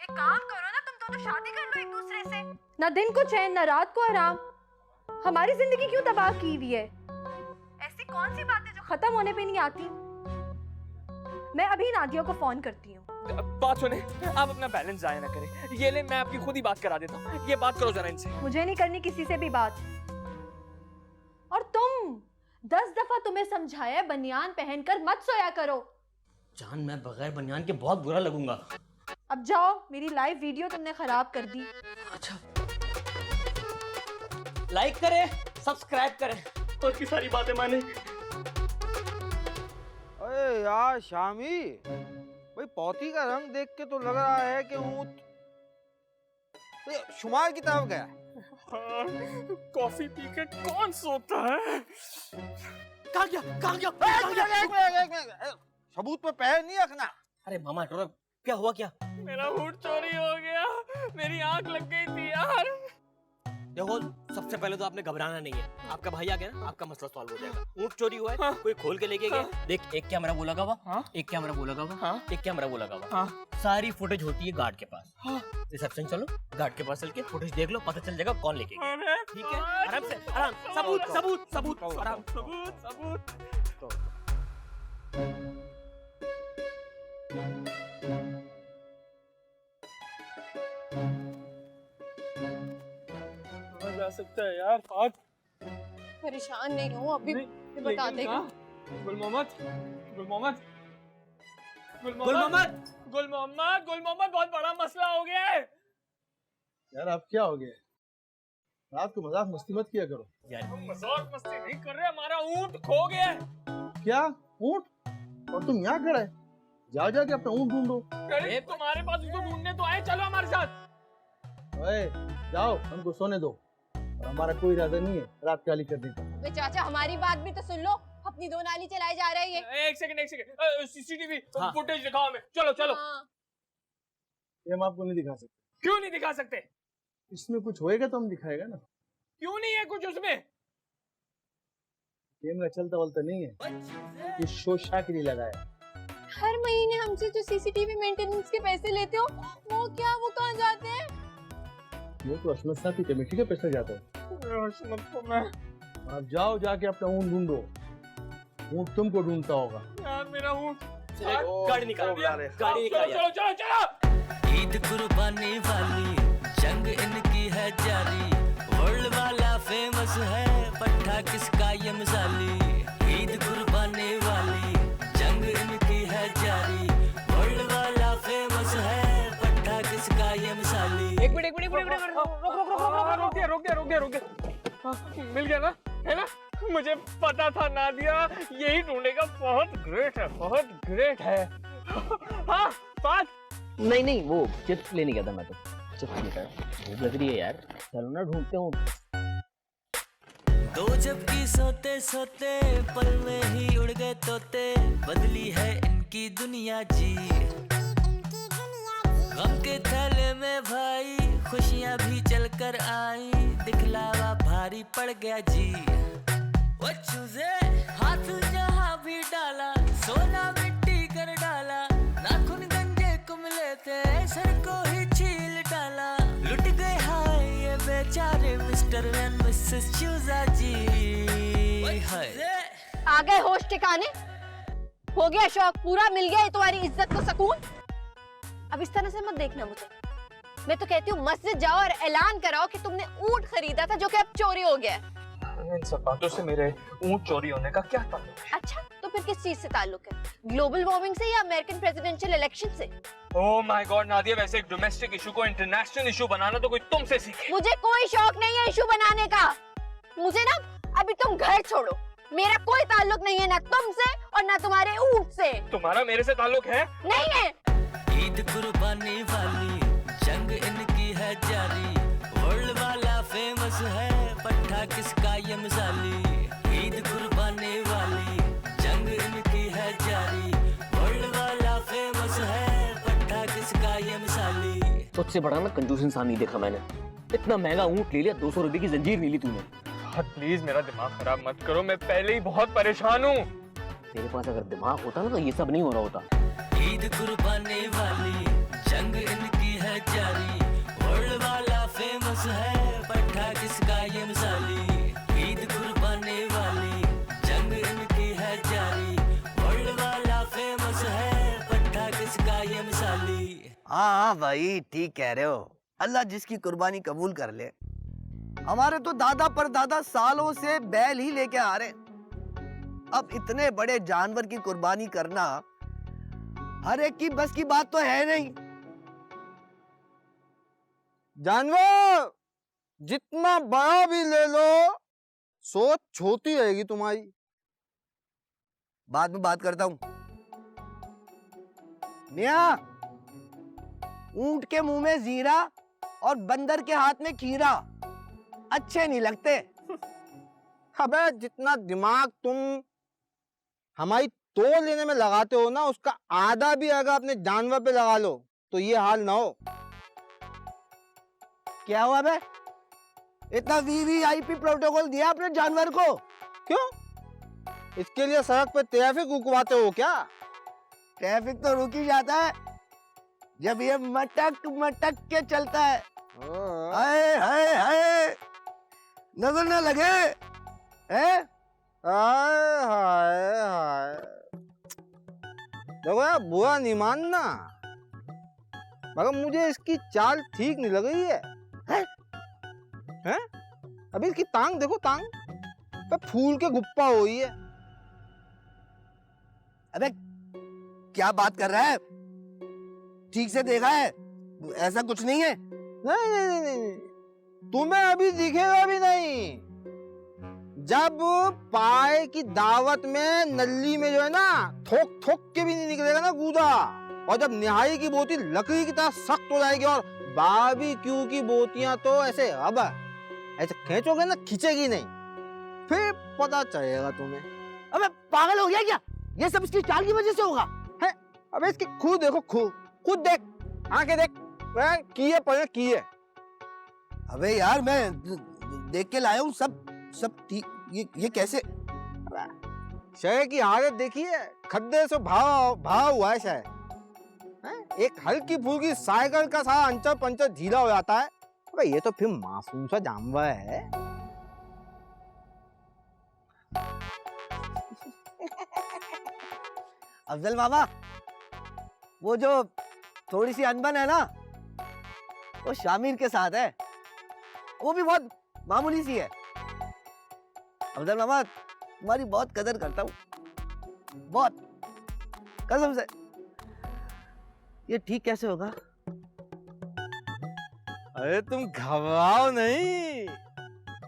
एक काम करो ना, तुम तो शादी कर लो एक दूसरे से। ना दिन को चैन, ना रात को आराम। हमारी जिंदगी क्यों तबाह की हुई है? ऐसी कौन सी बातें जो खत्म होने पे नहीं आती? मैं अभी नादिया को फोन करती हूँ। बात सुने, आप अपना बैलेंस जाया ना करें। ये ले, मैं आपकी खुद ही बात करा देता हूँ। ये बात करो जरा इनसे। मुझे नहीं करनी किसी से भी बात। और तुम 10 दफा तुम्हें समझाया है, बनियान पहनकर मत सोया करो। जान, मैं बगैर बनियान के बहुत बुरा लगूंगा। अब जाओ, मेरी लाइव वीडियो तुमने खराब कर दी। अच्छा, लाइक करें, सब्सक्राइब करें और की सारी बातें माने। अरे यार शामी भाई, पौती का रंग देख के तो लग रहा है कि ऊँट शुमार की तरफ गया। हाँ, कॉफी पी के कौन सोता है? कहाँ गया? एक मिनट, सबूत पे पैर नहीं रखना। अरे मामा टोरा, क्या हुआ? क्या? मेरा ऊँट चोरी हो गया, मेरी आँख लग गई थी यार। देखो, सबसे पहले तो आपने घबराना नहीं है। आपका भाई आ गया ना, आपका मसला सॉल्व हो जाएगा। ऊँट चोरी हुआ है, हाँ। कोई खोल के लेके गया। हाँ। देख, एक कैमरा वो लगा हुआ, हाँ। एक कैमरा वो लगा हुआ, हाँ। एक कैमरा वो लगा हुआ। हाँ। सारी फुटेज होती है गार्ड के पास। हाँ। रिसेप्शन चलो, गार्ड के पास चल के फुटेज देख लो, पता चल जाएगा कौन लेके गया। अरे ठीक है, आराम से, आराम। सबूत, आराम। सबूत। जा सकता है यार फात। परेशान नहीं हो, अभी बता देगा। गुल मोहम्मद, बहुत बड़ा मसला हो गया है यार। अब क्या हो गया? रात को मजाक मस्ती मत किया करो यार। मजाक मस्ती नहीं कर रहे, हमारा ऊँट खो गया है। क्या ऊँट? और तुम यहाँ खड़ा है? जाओ जाके अपना ऊँट ढूंढो। अरे तुम्हारे पास उसको ढूंढने तो आए, चलो हमारे साथ। ओए जाओ, हमको सोने दो। और हमारा कोई इरादा नहीं है रात काली करने का। वे चाचा, हमारी बात भी तो सुन लो, अपनी दो नाली चलाई जा रहे हैं ये। एक सेकंड, सीसीटीवी हाँ। फुटेज दिखाओ हमें। चलो। हाँ। ये हम आपको नहीं दिखा सकते। क्यों नहीं दिखा सकते? इसमें कुछ होएगा तो हम दिखाएगा ना। क्यों नहीं है कुछ उसमें? कैमरा चलता वलता नहीं है, ये शो शा के लिए लगाया। हर महीने हमसे जो सीसीटीवी मेंटेनेंस के पैसे लेते हो, वो क्या, वो कहाँ जाते हैं? वो तो अशमत साहब की कमेटी का पैसा जाता है। अशमत को मैं आप जाओ जाके अपना ऊँट ढूंढो, ऊँट तुमको ढूंढता होगा। यार मेरा ऊँट। गाड़ी निकाल, गाड़ी निकाल। चलो। ईद कुर्बानी वाली जंग इनकी है जारी, वर्ल्ड वाला फेमस है, पट्टा किसका ये मिसाली। ईद कुर्बानी वाली जंग इनकी है जारी, वर्ल्ड वाला फेमस है, पट्टा किसका ये मिसाली। एक मिनट, रुक। रोक दिया। हाँ, मिल गया ना, है ना? मुझे पता था नादिया, यही ढूंढेगा। बहुत ग्रेट है। हाँ, बात। नहीं, वो चिप्स लेने गया था मैं तो। चिप्स लेकर भूख लग रही है यार, चलो ना ढूंढते हूँ। दो जबकि सोते सोते पल में ही उड़ गए तोते, बदली है इनकी दुनिया जी। गम के थैले में भाई खुशियां भी चलकर आई, दिखलावा भारी पड़ गया जी। वो चूजे हाथ जहां भी डाला, सोना मिट्टी कर डाला, नाखून गंजे कुमले थे, सर को ही छील डाला। लुट गए हाय ये बेचारे मिस्टर एंड मिसेस चूजा जी। आ गए होश ठिकाने? हो गया शौक पूरा? मिल गया ये तुम्हारी इज्जत को सुकून? अब इस तरह से मत देखना मुझे। मैं तो कहती हूँ मस्जिद जाओ और ऐलान कराओ कि तुमने ऊंट खरीदा था जो कि अब चोरी हो गया है। इन सब बातों से मेरे ऊंट चोरी होने का क्या ताल्लुक है? अच्छा, तो फिर किस चीज से ताल्लुक है? ग्लोबल वार्मिंग से या अमेरिकन प्रेसिडेंशियल इलेक्शन से? ओह माय गॉड नादिया, वैसे एक डोमेस्टिक इशू को इंटरनेशनल इशू बनाना तो कोई तुमसे सीखे। मुझे कोई शौक नहीं है इशू बनाने का। मुझे ना अभी तुम घर छोड़ो, मेरा कोई ताल्लुक नहीं है ना तुमसे और ना तुम्हारे ऊंट से। तुम्हारा मेरे से ताल्लुक है? नहीं है। ईद कुर्बानी वाली जंग इनकी है जारी, वर्ल्ड वाला फेमस है पट्टा किसका ये मिसाली। ईद कुर्बानी वाली जंग इनकी है जारी, वर्ल्ड वाला फेमस है पट्टा किसका ये मिसाली। तुझसे बड़ा ना कंजूस इंसान नहीं देखा मैंने। इतना महंगा ऊँट ले लिया, 200 रुपए की जंजीर नहीं ली तूने। प्लीज मेरा दिमाग खराब मत करो, मैं पहले ही बहुत परेशान हूँ। तेरे पास अगर दिमाग होता ना तो ये सब नहीं हो रहा होता। ईद कुर्बानी वाली जंग इनकी है जारी, वर्ल्ड वाला फेमस है पट्टा किसका ये मिसाली। ईद कुर्बानी वाली जंग इनकी है जारी, वर्ल्ड वाला फेमस है पट्टा किसका ये मिसाली। हाँ भाई ठीक कह रहे हो, अल्लाह जिसकी कुर्बानी कबूल कर ले। हमारे तो दादा पर दादा सालों से बैल ही लेके आ रहे, अब इतने बड़े जानवर की कुर्बानी करना हर एक की बस की बात तो है नहीं। जानवर जितना बड़ा भी ले लो, सोच छोटी रहेगी तुम्हारी। बाद में बात करता हूं। मियां, ऊंट के मुंह में जीरा और बंदर के हाथ में खीरा अच्छे नहीं लगते। अबे जितना दिमाग तुम हमारी तोड़ लेने में लगाते हो ना, उसका आधा भी अगर अपने जानवर पे लगा लो तो ये हाल ना हो। क्या हुआ बे? इतना वीवीआईपी प्रोटोकॉल दिया अपने जानवर को? क्यों? इसके लिए सड़क पे ट्रैफिक रुकवाते हो क्या? ट्रैफिक तो रुक ही जाता है जब ये मटक मटक के चलता है। हाय हाय हाय, नजर ना लगे हैं? हाय हाय हाय, देखो यार बुरा नहीं मानना, मगर मुझे इसकी चाल ठीक नहीं लग रही है। हैं? अभी इसकी टांग देखो, टांग पे फूल के गुप्पा हुई है। अबे क्या बात कर रहा है? ठीक से देखा है? ऐसा कुछ नहीं है। नहीं नहीं नहीं नहीं, तुम्हें अभी दिखेगा भी नहीं। जब पाए की दावत में नल्ली में जो है ना थोक थोक के भी नहीं निकलेगा ना गूदा, और जब निहाई की बोती लकड़ी की तरह सख्त हो जाएगी और बारबेक्यू की बोतियां तो ऐसे अब ऐसे खींचोगे ना, खींचेगी नहीं, फिर पता चलेगा तुम्हें। अबे पागल हो गया क्या? ये सब इसकी चाल की वजह से होगा? है अबे इसकी खुद देखो, खुद देख, आंखें देख, किए पड़े किए। अबे यार मैं देख के लाया हूँ, सब ठीक। ये कैसे? शहर की हालत देखिए, खड्डे से भाव हुआ है शहर। एक हल्की फुल्की साइकिल का सारा अंचर पंचर ढीला हो जाता है। अबे ये तो फिर मासूम सा जानवर है। अफजल मामा, वो जो थोड़ी सी अनबन है ना, वो शामिर के साथ है। वो भी बहुत मामूली सी है। अफजल मामा, तुम्हारी बहुत कदर करता हूँ, बहुत, कसम से। ये ठीक कैसे होगा? अरे तुम घबराओ नहीं,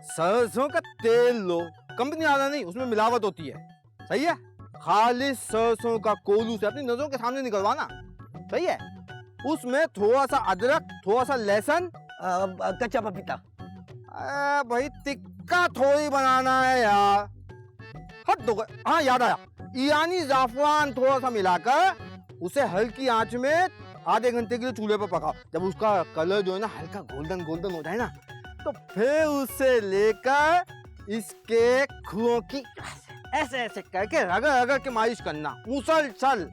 सरसों का तेल लो, कंपनी वाला नहीं, उसमें मिलावट होती है, सही है। खालिश सरसों का कोलू से अपनी नजरों के सामने निकलवाना, सही है। उसमें थोड़ा सा अदरक, थोड़ा सा लहसुन, कच्चा पपीता। भाई टिक्का थोड़ी बनाना है यार, हद हो गए। हाँ याद आया, ईरानी जाफरान थोड़ा सा मिलाकर उसे हल्की आंच में आधे घंटे के लिए चूल्हे पर पकाओ। जब उसका कलर जो है ना हल्का गोल्डन गोल्डन हो जाए ना, तो फिर उसे लेकर इसके खुरों की ऐसे ऐसे करके रगड़ रगड़ के मालिश करना, मुसलसल,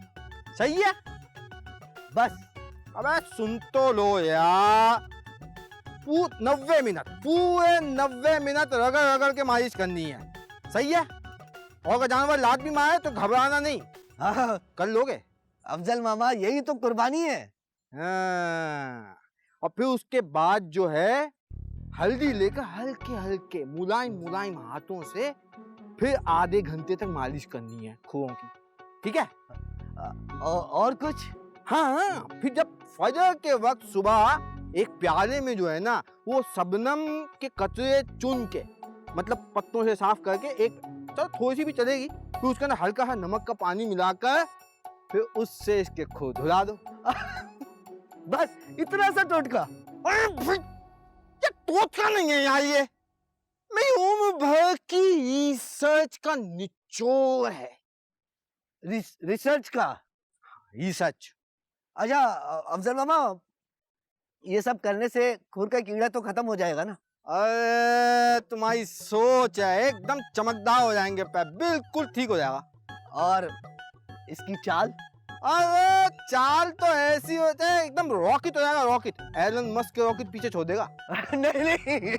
सही है। बस अबे सुन तो लो यार, 90 मिनट, पूरे 90 मिनट रगड़ रगड़ के मालिश करनी है, सही है। और अगर जानवर लात भी मारे तो घबराना नहीं, हाँ कर लोगे। अफजल मामा, यही तो कुर्बानी है। हाँ। और फिर उसके बाद जो है हल्दी लेकर हल्के हल्के मुलायम मुलायम हाथों से फिर आधे घंटे तक मालिश करनी है खुरों की, ठीक है। और कुछ? हाँ, फिर जब फजर के वक्त सुबह एक प्याले में जो है ना वो शबनम के कचरे चुन के, मतलब पत्तों से साफ करके, एक तो थोड़ी सी भी चलेगी, फिर उसके अंदर हल्का सा नमक का पानी मिलाकर फिर उससे इसके खुर धुला दो। बस इतना सा टोटका? ये टोटका नहीं है यार, ये मेरी उम्र भर की रिसर्च का निचोड़ है। रिसर्च का? रिसर्च। अच्छा अफजल मामा, ये सब करने से खुर का कीड़ा तो खत्म हो जाएगा ना? अरे तुम्हारी सोच है, एकदम चमकदार हो जाएंगे पैर, बिल्कुल ठीक हो जाएगा। और इसकी चाल? अरे चाल तो ऐसी होती है, एकदम रॉकेट हो जाएगा, रॉकेट। एलन मस्क के रॉकेट पीछे छोड़ देगा। नहीं नहीं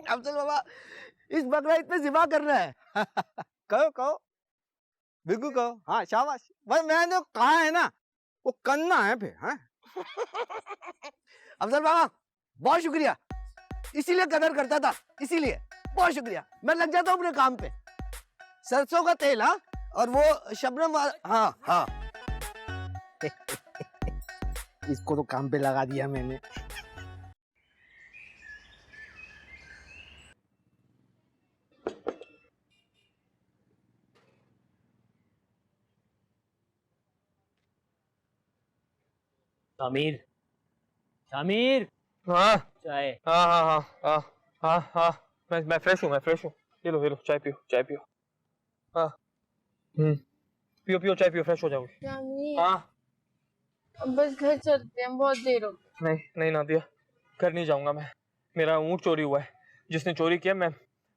अफजल मामा, इस बकरा इतने जिबा करना है। कहो कहो, बिल्कुल कहो। हाँ शाबाश, भाई मैंने कहा है ना, वो करना है फिर। हाँ अफजल मामा बहुत शुक्रिया, इसीलिए कदर करता था, इसीलिए बहुत शुक्रिया। मैं लग जाता हूँ अपने काम पे। सरसों का तेल, हाँ, और वो शबनम वाला, हाँ हाँ। इसको तो काम पे लगा दिया मैंने। शामिर, शामिर, हाँ चाय। हाँ हाँ हाँ हाँ हाँ हाँ, मैं फ्रेश हूँ, मैं फ्रेश हूँ। ये लो चाय पियो, चाय पियो। हाँ पियो पियो चाय पियो, फ्रेश हो जाओगे। हाँ अब बस घर चलते हैं, बहुत देर हो गई। नहीं नहीं नादिया, घर नहीं जाऊंगा मैं। मेरा ऊँट चोरी हुआ है, जिसने चोरी किया मैं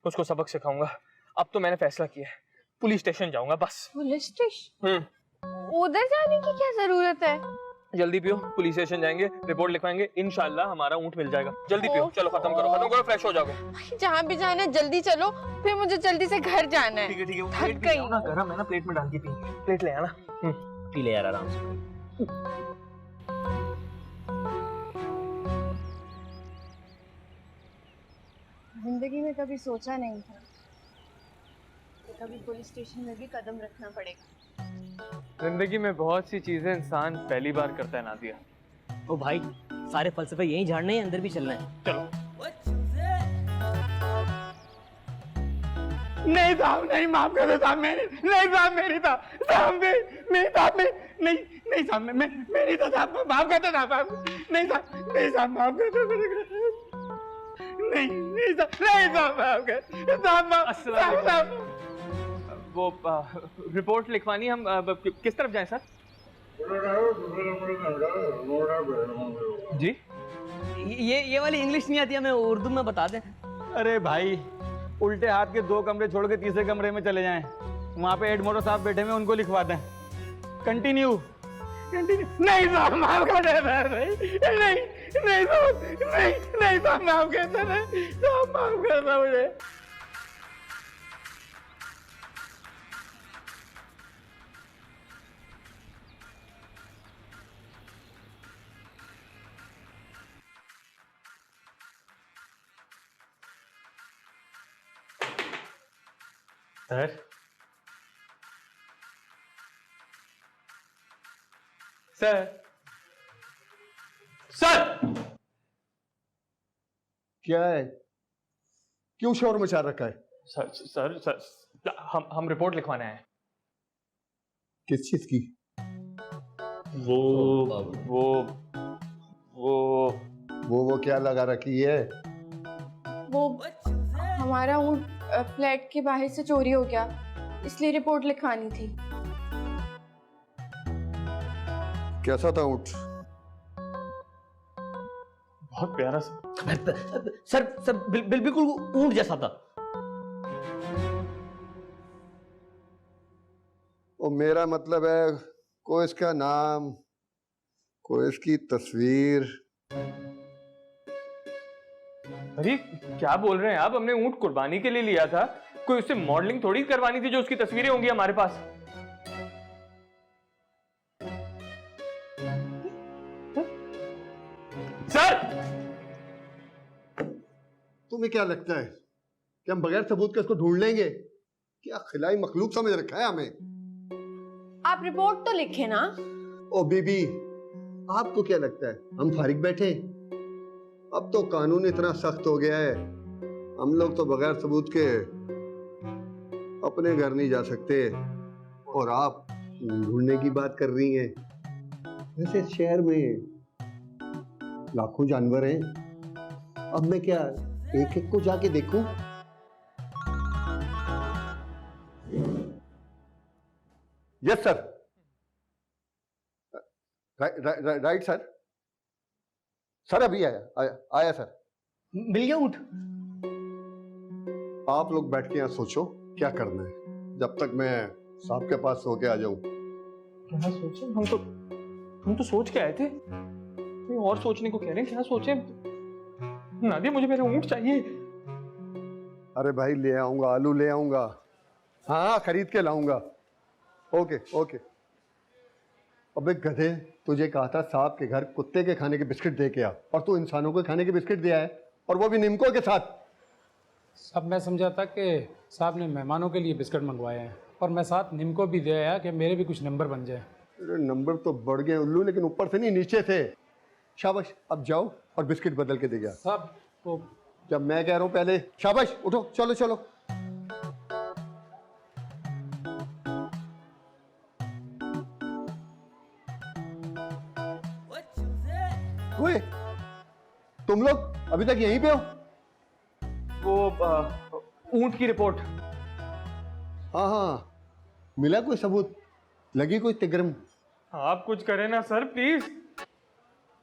उसको सबक सिखाऊंगा। अब तो मैंने फैसला किया है, पुलिस स्टेशन जाऊंगा बस। Police station? उधर जाने की क्या जरूरत है? जल्दी पियो, पुलिस स्टेशन जाएंगे, रिपोर्ट लिखवाएंगे, इंशाल्लाह हमारा ऊँट मिल जाएगा। जल्दी पियो, चलो खत्म करो, फ्रेश हो जाओगे। जहाँ भी जाना है जल्दी चलो, फिर मुझे जल्दी से घर जाना है। ठीक है, थक गई ना, गरम है ना, प्लेट में डाल के पियेंगे। प्लेट ले आना। पी ले यार आराम से। जिंदगी में कभी सोचा नहीं था कि कभी पुलिस स्टेशन में भी कदम रखना पड़ेगा। जिंदगी में बहुत सी चीजें इंसान पहली बार करता है नादिया। ओ भाई, सारे फलसफे यहीं झाड़ने हैं, अंदर भी चलना है। चलो। नहीं साहब, नहीं, माफ कर दो साहब, नहीं साहब, मेरी था साहब, नहीं साहब, नहीं साहब, मैं नहीं था साहब, माफ कर दो साहब, नहीं साहब, माफ कर दो, नहीं साहब, माफ कर साहब। वो रिपोर्ट लिखवानी, हम किस तरफ जाएं सर? जी ये वाली इंग्लिश नहीं आती, हमें उर्दू में बता दें। अरे भाई, उल्टे हाथ के 2 कमरे छोड़ के तीसरे कमरे में चले जाएं, वहाँ पे हेड मोटो साहब बैठे हुए, उनको लिखवा दें। कंटिन्यू। नहीं साहब, माफ कर दे भाई, नहीं साहब, माफ कर दे, साहब माफ कर दो मुझे। सर, सर, सर, क्या है? क्यों शोर मचा रखा है? सर हम रिपोर्ट लिखवाने आए हैं। किस चीज की? वो क्या लगा रखी है? वो हमारा ऊँट फ्लैट के बाहर से चोरी हो गया, इसलिए रिपोर्ट लिखवानी थी। कैसा था ऊँट? बहुत प्यारा सर बिल्कुल ऊंट जैसा था। वो मेरा मतलब है, कोई इसका नाम, कोई इसकी तस्वीर। अरे क्या बोल रहे हैं आप? हमने ऊंट कुर्बानी के लिए लिया था, कोई उससे मॉडलिंग थोड़ी करवानी थी जो उसकी तस्वीरें होंगी हमारे पास। सर तुम्हें क्या लगता है कि हम बगैर सबूत के इसको ढूंढ लेंगे? क्या खिलाई मखलूक समझ रखा है हमें? आप रिपोर्ट तो लिखे ना। ओ बीबी, आपको क्या लगता है हम फारिग बैठे? अब तो कानून इतना सख्त हो गया है, हम लोग तो बगैर सबूत के अपने घर नहीं जा सकते, और आप ढूंढने की बात कर रही हैं। वैसे शहर में लाखों जानवर हैं, अब मैं क्या एक एक को जाके देखूं? Yes sir. Right sir. Sir अभी आया सर। मिल गया ऊँट? आप लोग बैठ के यहाँ सोचो क्या करना है, जब तक मैं साहब के पास सो के आ जाऊं। क्या सोचे? हम तो सोच के आए थे, कोई और सोचने को कह रहे हैं। क्या सोचे? नादिया मुझे मेरा ऊँट चाहिए। अरे भाई ले आऊंगा, आलू ले आऊंगा, हाँ खरीद के लाऊंगा। Okay okay. अबे गधे, तुझे कहा था साहब के घर कुत्ते के खाने के बिस्किट दे के आ, और तू इंसानों को खाने के बिस्किट दिया है, और वो भी निमको के साथ। सब मैं समझा था कि साहब ने मेहमानों के लिए बिस्किट मंगवाए हैं, और मैं साथ निमको भी दे आया कि मेरे भी कुछ नंबर बन जाए। अरे नंबर तो बढ़ गए उल्लू, लेकिन ऊपर से नहीं नीचे से। शाबाश, अब जाओ और बिस्किट बदल के दे गया साहब। तो जब मैं कह रहा हूं पहले शाबाश, उठो चलो चलो। ओए, तुम लोग अभी तक यहीं पे हो? वो ऊंट की रिपोर्ट। हाँ हाँ, मिला कोई सबूत? लगी कोई तिगरम? आप कुछ करें ना सर, प्लीज।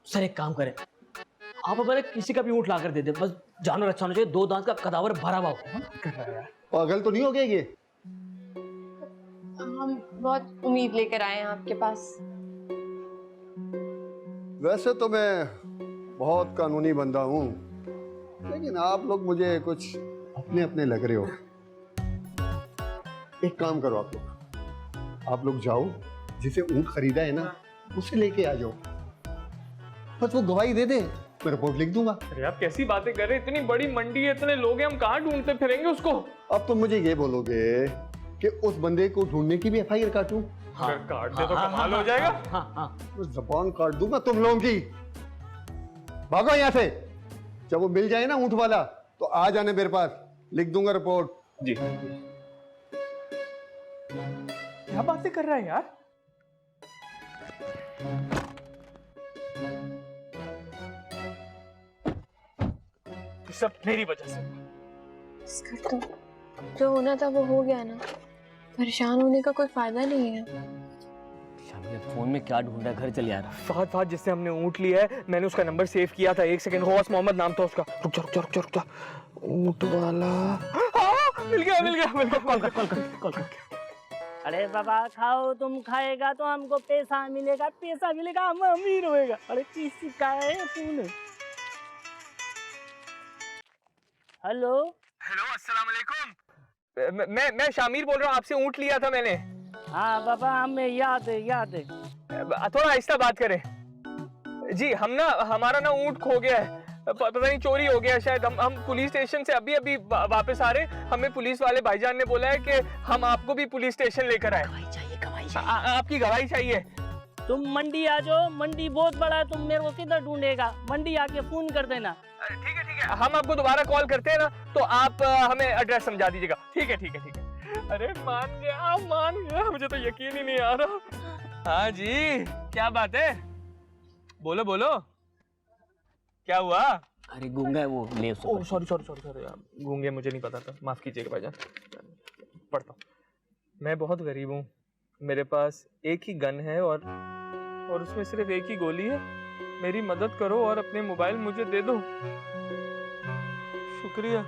सर एक काम करें, आप हमारे किसी का भी ऊँट ला कर दे दे, बस जानवर अच्छा होना चाहिए, 2 दांत का कदावर भरा हुआ हो। पागल तो नहीं हो गए ये? हम बहुत उम्मीद लेकर आए हैं आपके पास। वैसे तो मैं बहुत कानूनी बंदा हूं, लेकिन आप लोग मुझे कुछ अपने अपने लग रहे हो। एक काम करो, आप लोग जाओ, जिसे ऊँट खरीदा है ना उसे लेके आ जाओ, बस वो गवाही दे दे, मैं रिपोर्ट लिख दूंगा। अरे आप कैसी बातें कर रहे हैं? इतनी बड़ी मंडी है, इतने लोग हैं, हम कहाँ ढूंढते फिरेंगे उसको? अब तुम मुझे ये बोलोगे कि उस बंदे को ढूंढने की भी FIR काटूं? हाँ, काट दे तो कमाल हो जाएगा। तो जबान काट दूंगा तुम लोगों की। भागो यहाँ से। जब वो मिल जाए ना ऊँट वाला, तो आ जाने मेरे पास, लिख दूंगा रिपोर्ट। जी। क्या बातें कर रहा है यार? सब मेरी वजह से। इसका तो जो होना था वो हो गया ना, परेशान होने का कोई फायदा नहीं है। शामिर फोन में क्या ढूंढ रहा है? घर चल यार। फहद जिससे हमने ऊँट लिया है, मैंने उसका नंबर सेव किया था। 1 सेकंड, गौस मोहम्मद नाम था उसका। रुक जा। ऊँट वाला, हाँ, मिल गया। कॉल कर। अरे बाबा खाओ, तुम खाएगा तो हमको पैसा मिलेगा, हम अमीर होएगा। अरे किसी का है फोन? हेलो अस्सलाम वालेकुम। मैं शामिर बोल रहा हूँ, आपसे ऊँट लिया था मैंने। हाँ बाबा, हमें याद है। थोड़ा आहिस्ता बात करें जी। हमारा ना ऊँट खो गया है, पता नहीं चोरी हो गया शायद। हम पुलिस स्टेशन से अभी वापस आ रहे। हमें पुलिस वाले भाईजान ने बोला है कि हम आपको भी पुलिस स्टेशन लेकर आए। गवाही चाहिए। आपकी गवाही चाहिए। तुम मंडी आ जाओ, मंडी बहुत बड़ा है, तुम मेरे को किधर ढूंढेगा? मंडी आके फोन कर देना। ठीक है, हम आपको दोबारा कॉल करते हैं ना, तो आप हमें एड्रेस समझा दीजिएगा। ठीक है ठीक है ठीक है। अरे मान गया, मुझे तो यकीन ही नहीं आ रहा। हाँ जी, क्या बात है, बोलो बोलो, क्या हुआ? अरे गूंगा है वो, ले उसको। ओह सॉरी यार, गूंगे मुझे नहीं पता था, माफ कीजिएगा भाईजान। पढ़ता हूँ। मैं बहुत गरीब हूँ, मेरे पास एक ही गन है और उसमें सिर्फ एक ही गोली है। मेरी मदद करो और अपने मोबाइल मुझे दे दो, शुक्रिया।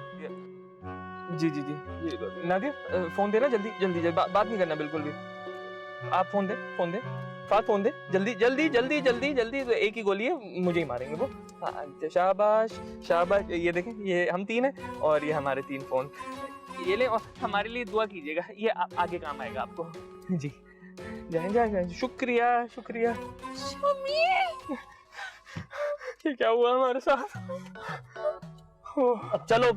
जी जी जी नादिया, फोन देना जल्दी, बात नहीं करना बिल्कुल भी। आप फोन दे फात, फोन दे जल्दी। तो एक ही गोली है, मुझे ही मारेंगे वो। अच्छा, शाबाश। ये देखें, ये हम 3 हैं और ये हमारे 3 फोन। ये ले और हमारे लिए दुआ कीजिएगा, ये आगे काम आएगा आपको। जी जाए। शुक्रिया। ये क्या हुआ हमारे साथ? अब चलो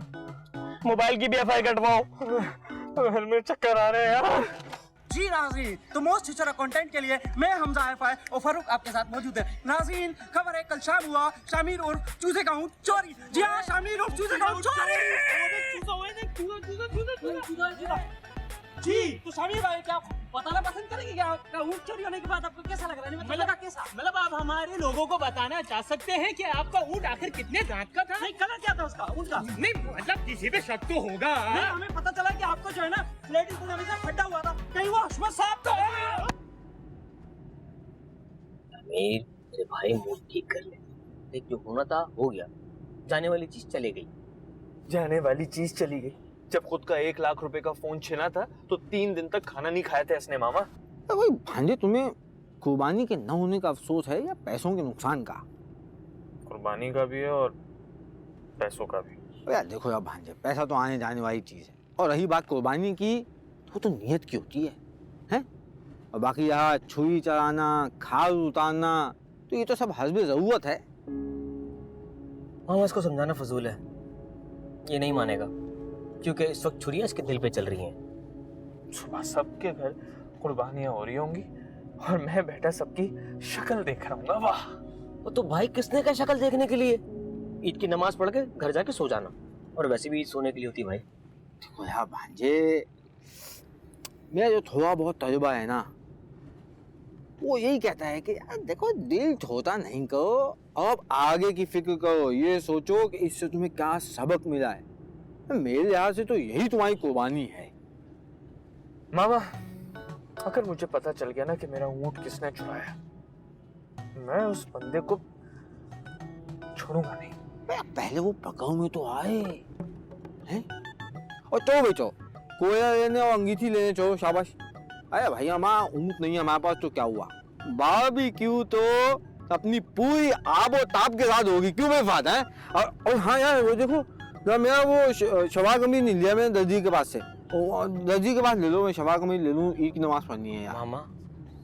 मोबाइल की भी एफआई कटवाओ, घर में चक्कर आ रहे हैं यार। जी नाज़रीन, तो मोस्ट चुचरा कंटेंट के लिए मैं हमजा आइफा और फारूक आपके साथ मौजूद है। नाज़रीन, खबर है कल शाम हुआ शामिर उर्फ चूजे का ऊँट चोरी। जी हाँ, शामिर उर्फ चूजे का ऊँट चोरी। जी तो शामिर भाई, क्या बताना पसंद करेंगे क्या आपका ऊँट चोरी होने के बाद आपको कैसा लग रहा है? मतलब आप हमारे लोगों को बताना चाह सकते हैं कि आपका ऊँट आखिर कितने दांत का था? नहीं, कलर क्या था उसका ऊँट का? नहीं मतलब किसी पे शक तो होगा। हमें पता चला कि आपको जो है ना लेडीज को हमेशा खड्डा हुआ था, कहीं वो हशमत साहब तो है। मेरे भाई मूड ठीक कर ले, देख जो होना था हो गया, जाने वाली चीज चली गई। जाने वाली चीज चली गई? जब खुद का 1 लाख रुपए का फोन छिना था तो 3 दिन तक खाना नहीं खाया था इसने मामा। तो भाई भांजे, तुम्हें कुर्बानी के न होने का अफसोस है या पैसों के नुकसान का? कुर्बानी का भी है और पैसों का भी। यार देखो यार भांजे, पैसा तो आने जाने वाली चीज है, और रही बात कुर्बानी की, तो नीयत की होती है? और बाकी यहाँ छुरी चलाना, खाद उतारना, तो ये तो सब हस्बे जरूरत है। मामा इसको समझाना फजूल है, ये नहीं मानेगा, क्योंकि इस वक्त छुरियां इसके दिल पे चल रही हैं। सुबह सबके घर कुर्बानियां हो रही होंगी और मैं बैठा सबकी शक्ल देख रहा हूँ। वाह, वो तो भाई किसने कहा शक्ल देखने के लिए? ईद की नमाज पढ़ के घर जाके सो जाना, और वैसे भी ईद सोने के लिए होती है भाई। देखो यार भांजे, मेरा जो थोड़ा बहुत तजुर्बा है ना, वो यही कहता है कि यार देखो, दिल छोटा नहीं करो, अब आगे की फिक्र करो, ये सोचो कि इससे तुम्हें क्या सबक मिला है। मेरे लिहाज से तो यही तुम्हारी कुर्बानी है। मामा, अगर मुझे पता चल गया ना कि मेरा ऊँट किसने चुराया, मैं उस बंदे को छोड़ूंगा नहीं। पहले वो पकाऊ में तो आए हैं, और चो बेचो, कोयला लेने और अंगीठी लेने चो, शाबाश। अरे भाई, हमारा ऊँट नहीं है हमारे पास, तो क्या हुआ? बारबेक्यू तो अपनी पूरी आबो ताब के साथ होगी, क्यों बेफात है? और हाँ यार, वो देखो मेरा वो शलवार कमीज नहीं लिया मैंने दर्जी के पास से, दर्जी के पास ले लो, मैं शलवार कमीज ले लूँ, ईद की नमाज पढ़नी है यार। मामा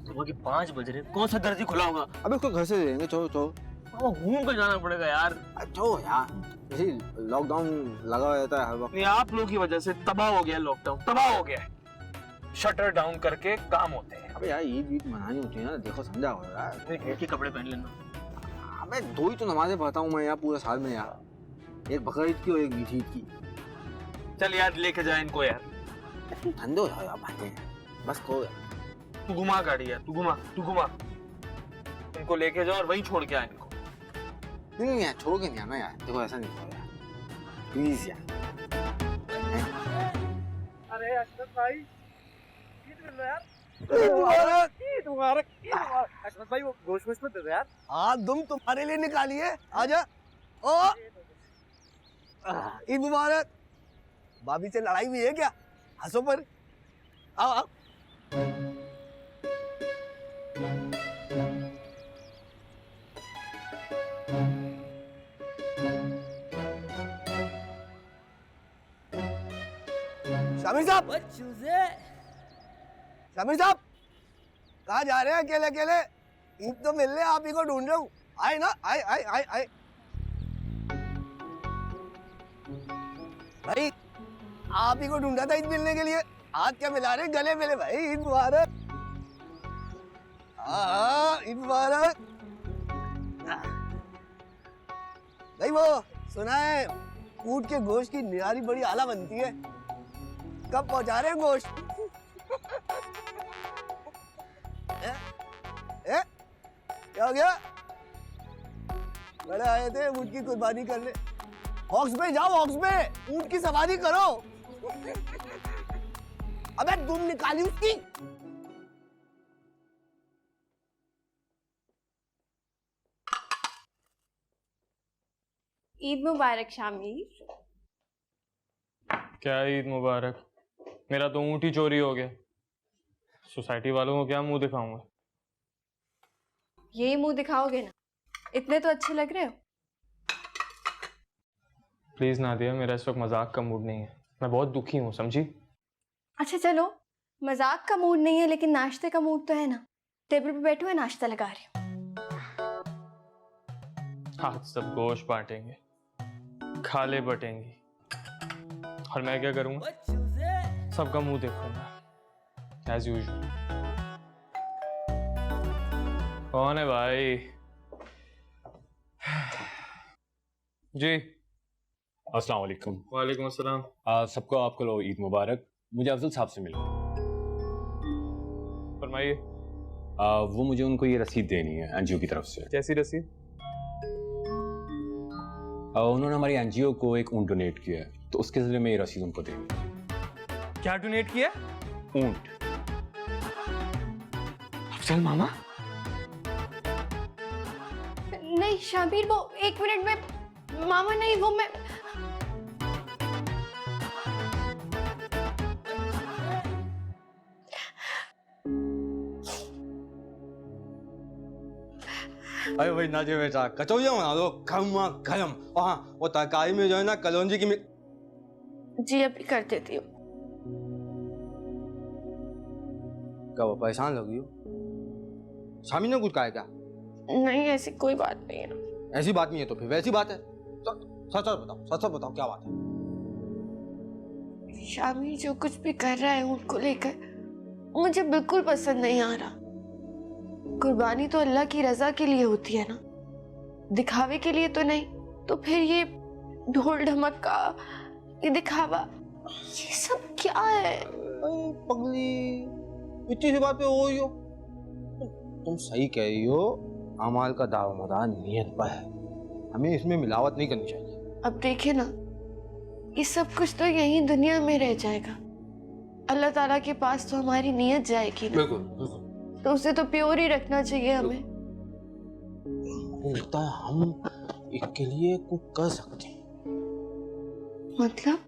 सुबह के 5 बज रहे, कौन सा दर्जी खुला होगा? अबे उसको घर से ले लेंगे, चलो चलो। घूम कर जाना पड़ेगा यार। चलो यार, जैसे लॉकडाउन लगा रहता है हर वक्त। नहीं, आप लोगों की वजह से तबाह हो गया लॉकडाउन, तबाह हो गया। शटर डाउन करके काम होते हैं। अबे यार, ईद मनानी होती है ना, देखो समझा हो यार। ईद के कपड़े पहन लेना। अबे 2 ही तो नमाजें पढ़ता हूँ मैं यार पूरे साल में यार, एक बकरीद की और एक मीठी ईद की। चल यार, लेके जा इनको यार। तुम ठंडे हो जाओ यार भांजे, बस कहो यार। तू घुमा गाड़ी यार, तू घुमा। इनको लेके जाओ और वहीं छोड़ के आ इनको। नहीं यार, छोड़ के नहीं आना यार, देखो ऐसा नहीं करो यार, प्लीज यार। अरे अशरफ भाई, यार अशरफ भाई, वो गोश्त में दे दो यार। हाँ, तुम तुम्हारे लिए निकाली है, आजा। ओ ईद मुबारक। भाभी से लड़ाई हुई है क्या? हंसो पर। आओ। शामिर साहब, कहाँ जा रहे हैं अकेले अकेले? ईद तो मिल रहे, आप ही को ढूंढ रहा हूँ। आए ना, आए। भाई, आप ही को ढूंढा था ईद मिलने के लिए, हाथ क्या मिला रहे, गले मिले भाई। ईद मुबारक। हाँ, ईद मुबारक। भाई वो सुना है, ऊँट के गोश्त की निहारी बड़ी आला बनती है। कब पहुंचा रहे हैं गोश्त? क्या हो गया? बड़े आए थे ऊँट की कुर्बानी करने। हॉक्स पे जाओ, हॉक्स पे ऊँट की सवारी करो। अबे दुम निकाली उसकी। ईद मुबारक शामिर। क्या ईद मुबारक? मेरा तो ऊँट ही चोरी हो गया। सोसाइटी वालों को क्या मुंह दिखाऊंगा? यही मुंह दिखाओगे ना? इतने तो अच्छे लग रहे हो। प्लीज नादिया, मेरा इस वक्त मजाक का मूड नहीं है। मैं बहुत दुखी हूँ, समझी? अच्छा चलो, मजाक का मूड नहीं है लेकिन नाश्ते का मूड तो है ना। टेबल पे बैठो, है नाश्ता लगा रही हूँ। आज सब गोश्त बांटेंगे, खाले बटेंगी, और मैं क्या करूँगा? सबका मुंह देखूंगा एज यूजुअल। कौन है भाई? जी। अस्सलाम वालेकुम। वालेकुम अस्सलाम। सबको आपको ईद मुबारक। मुझे अफजल साहब से मिलना। फरमाइए। वो मुझे उनको ये रसीद देनी है एनजीओ की तरफ से। कैसी रसीद? उन्होंने हमारी एनजीओ को एक ऊँट डोनेट किया है, तो उसके ज़रिए में ये रसीद उनको देनी है। क्या डोनेट किया? ऊँट। अफजल मामा? नहीं शामिर, वो 1 मिनट में। मामा नहीं, वो मैं। अरे भाई नाजिया बेटा, कचौड़ियाँ बना दो गरमा गरम। और हाँ, वो तरकारी में जो है ना कलौंजी की जी अभी कर देती हूँ। क्या वो परेशान लगी हो? शामी ने कुछ कहा है क्या? नहीं, ऐसी कोई बात नहीं है। ऐसी बात नहीं है तो फिर वैसी बात है। सच सच बताओ, सच सच बताओ क्या बात है? शामी जो कुछ भी कर रहा है उनको लेकर मुझे बिल्कुल पसंद नहीं आ रहा। कुर्बानी तो अल्लाह की रजा के लिए होती है ना, दिखावे के लिए तो नहीं। तो फिर ये ढोल ढमक्का, ये दिखावा, ये सब क्या है? पगली, इतनी सी बात पे हो रही हो? तुम सही कह रही हो। अमाल का दारोमदार नियत पर है, हमें इसमें मिलावट नहीं करनी चाहिए। अब देखे ना, ये सब कुछ तो यहीं दुनिया में रह जाएगा। अल्लाह ताला के पास तो हमारी नियत जाएगी ना। बिल्कुल बिल्कुल। तो उसे तो प्योर ही रखना चाहिए हमें। मुझे लगता है हम इसके लिए कुछ कर सकते हैं। मतलब?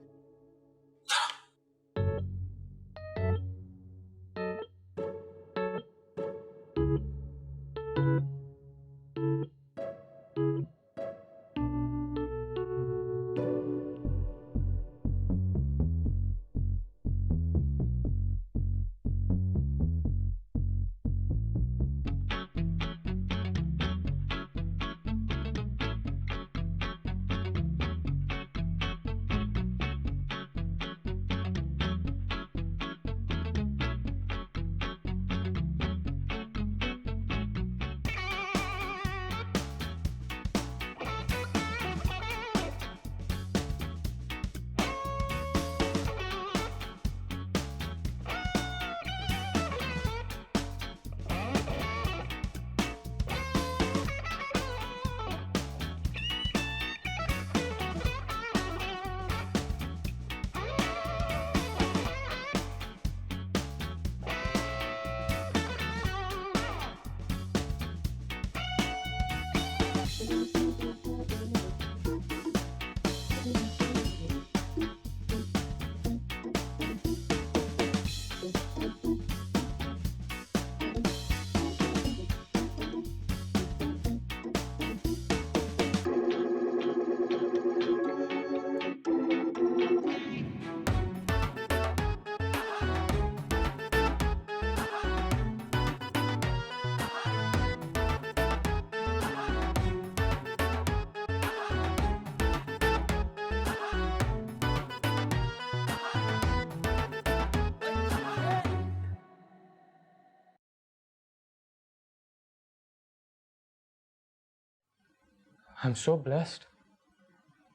आई एम सो ब्लेस्ड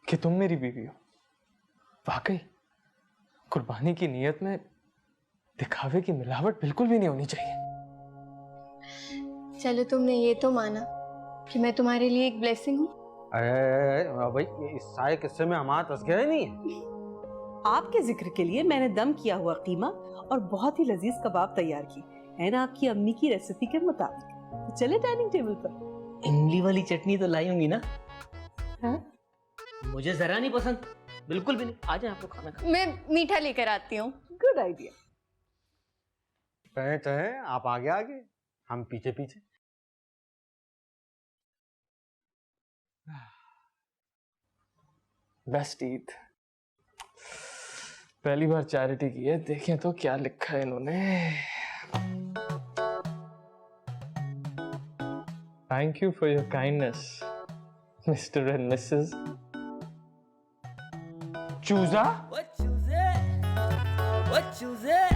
कि तुम मेरी बीवी हो। वाकई कुर्बानी की नीयत में दिखावे की मिलावट बिल्कुल भी नहीं होनी चाहिए। चलो तुमने ये तो माना कि मैं तुम्हारे लिए एक ब्लेसिंग हूँ। अरे भाई इस सारे किस्से में हमारा तस्करा नहीं है। आपके जिक्र के लिए मैंने दम किया हुआ कीमा और बहुत ही लजीज कबाब तैयार की है ना, आपकी अम्मी की रेसिपी के मुताबिक। तो चले डाइनिंग टेबल पर। इमली वाली चटनी तो लाई होंगी ना? हाँ? मुझे जरा नहीं पसंद, बिल्कुल भी नहीं। आ जाए आप लोग खाना खा। मैं मीठा लेकर आती हूँ। Good idea. कहे आप आगे आगे, हम पीछे पीछे। बेस्ट ईद। पहली बार चैरिटी की है, देखें तो क्या लिखा है इन्होंने। Thank you for your kindness mister and Mrs चूजा। What you say?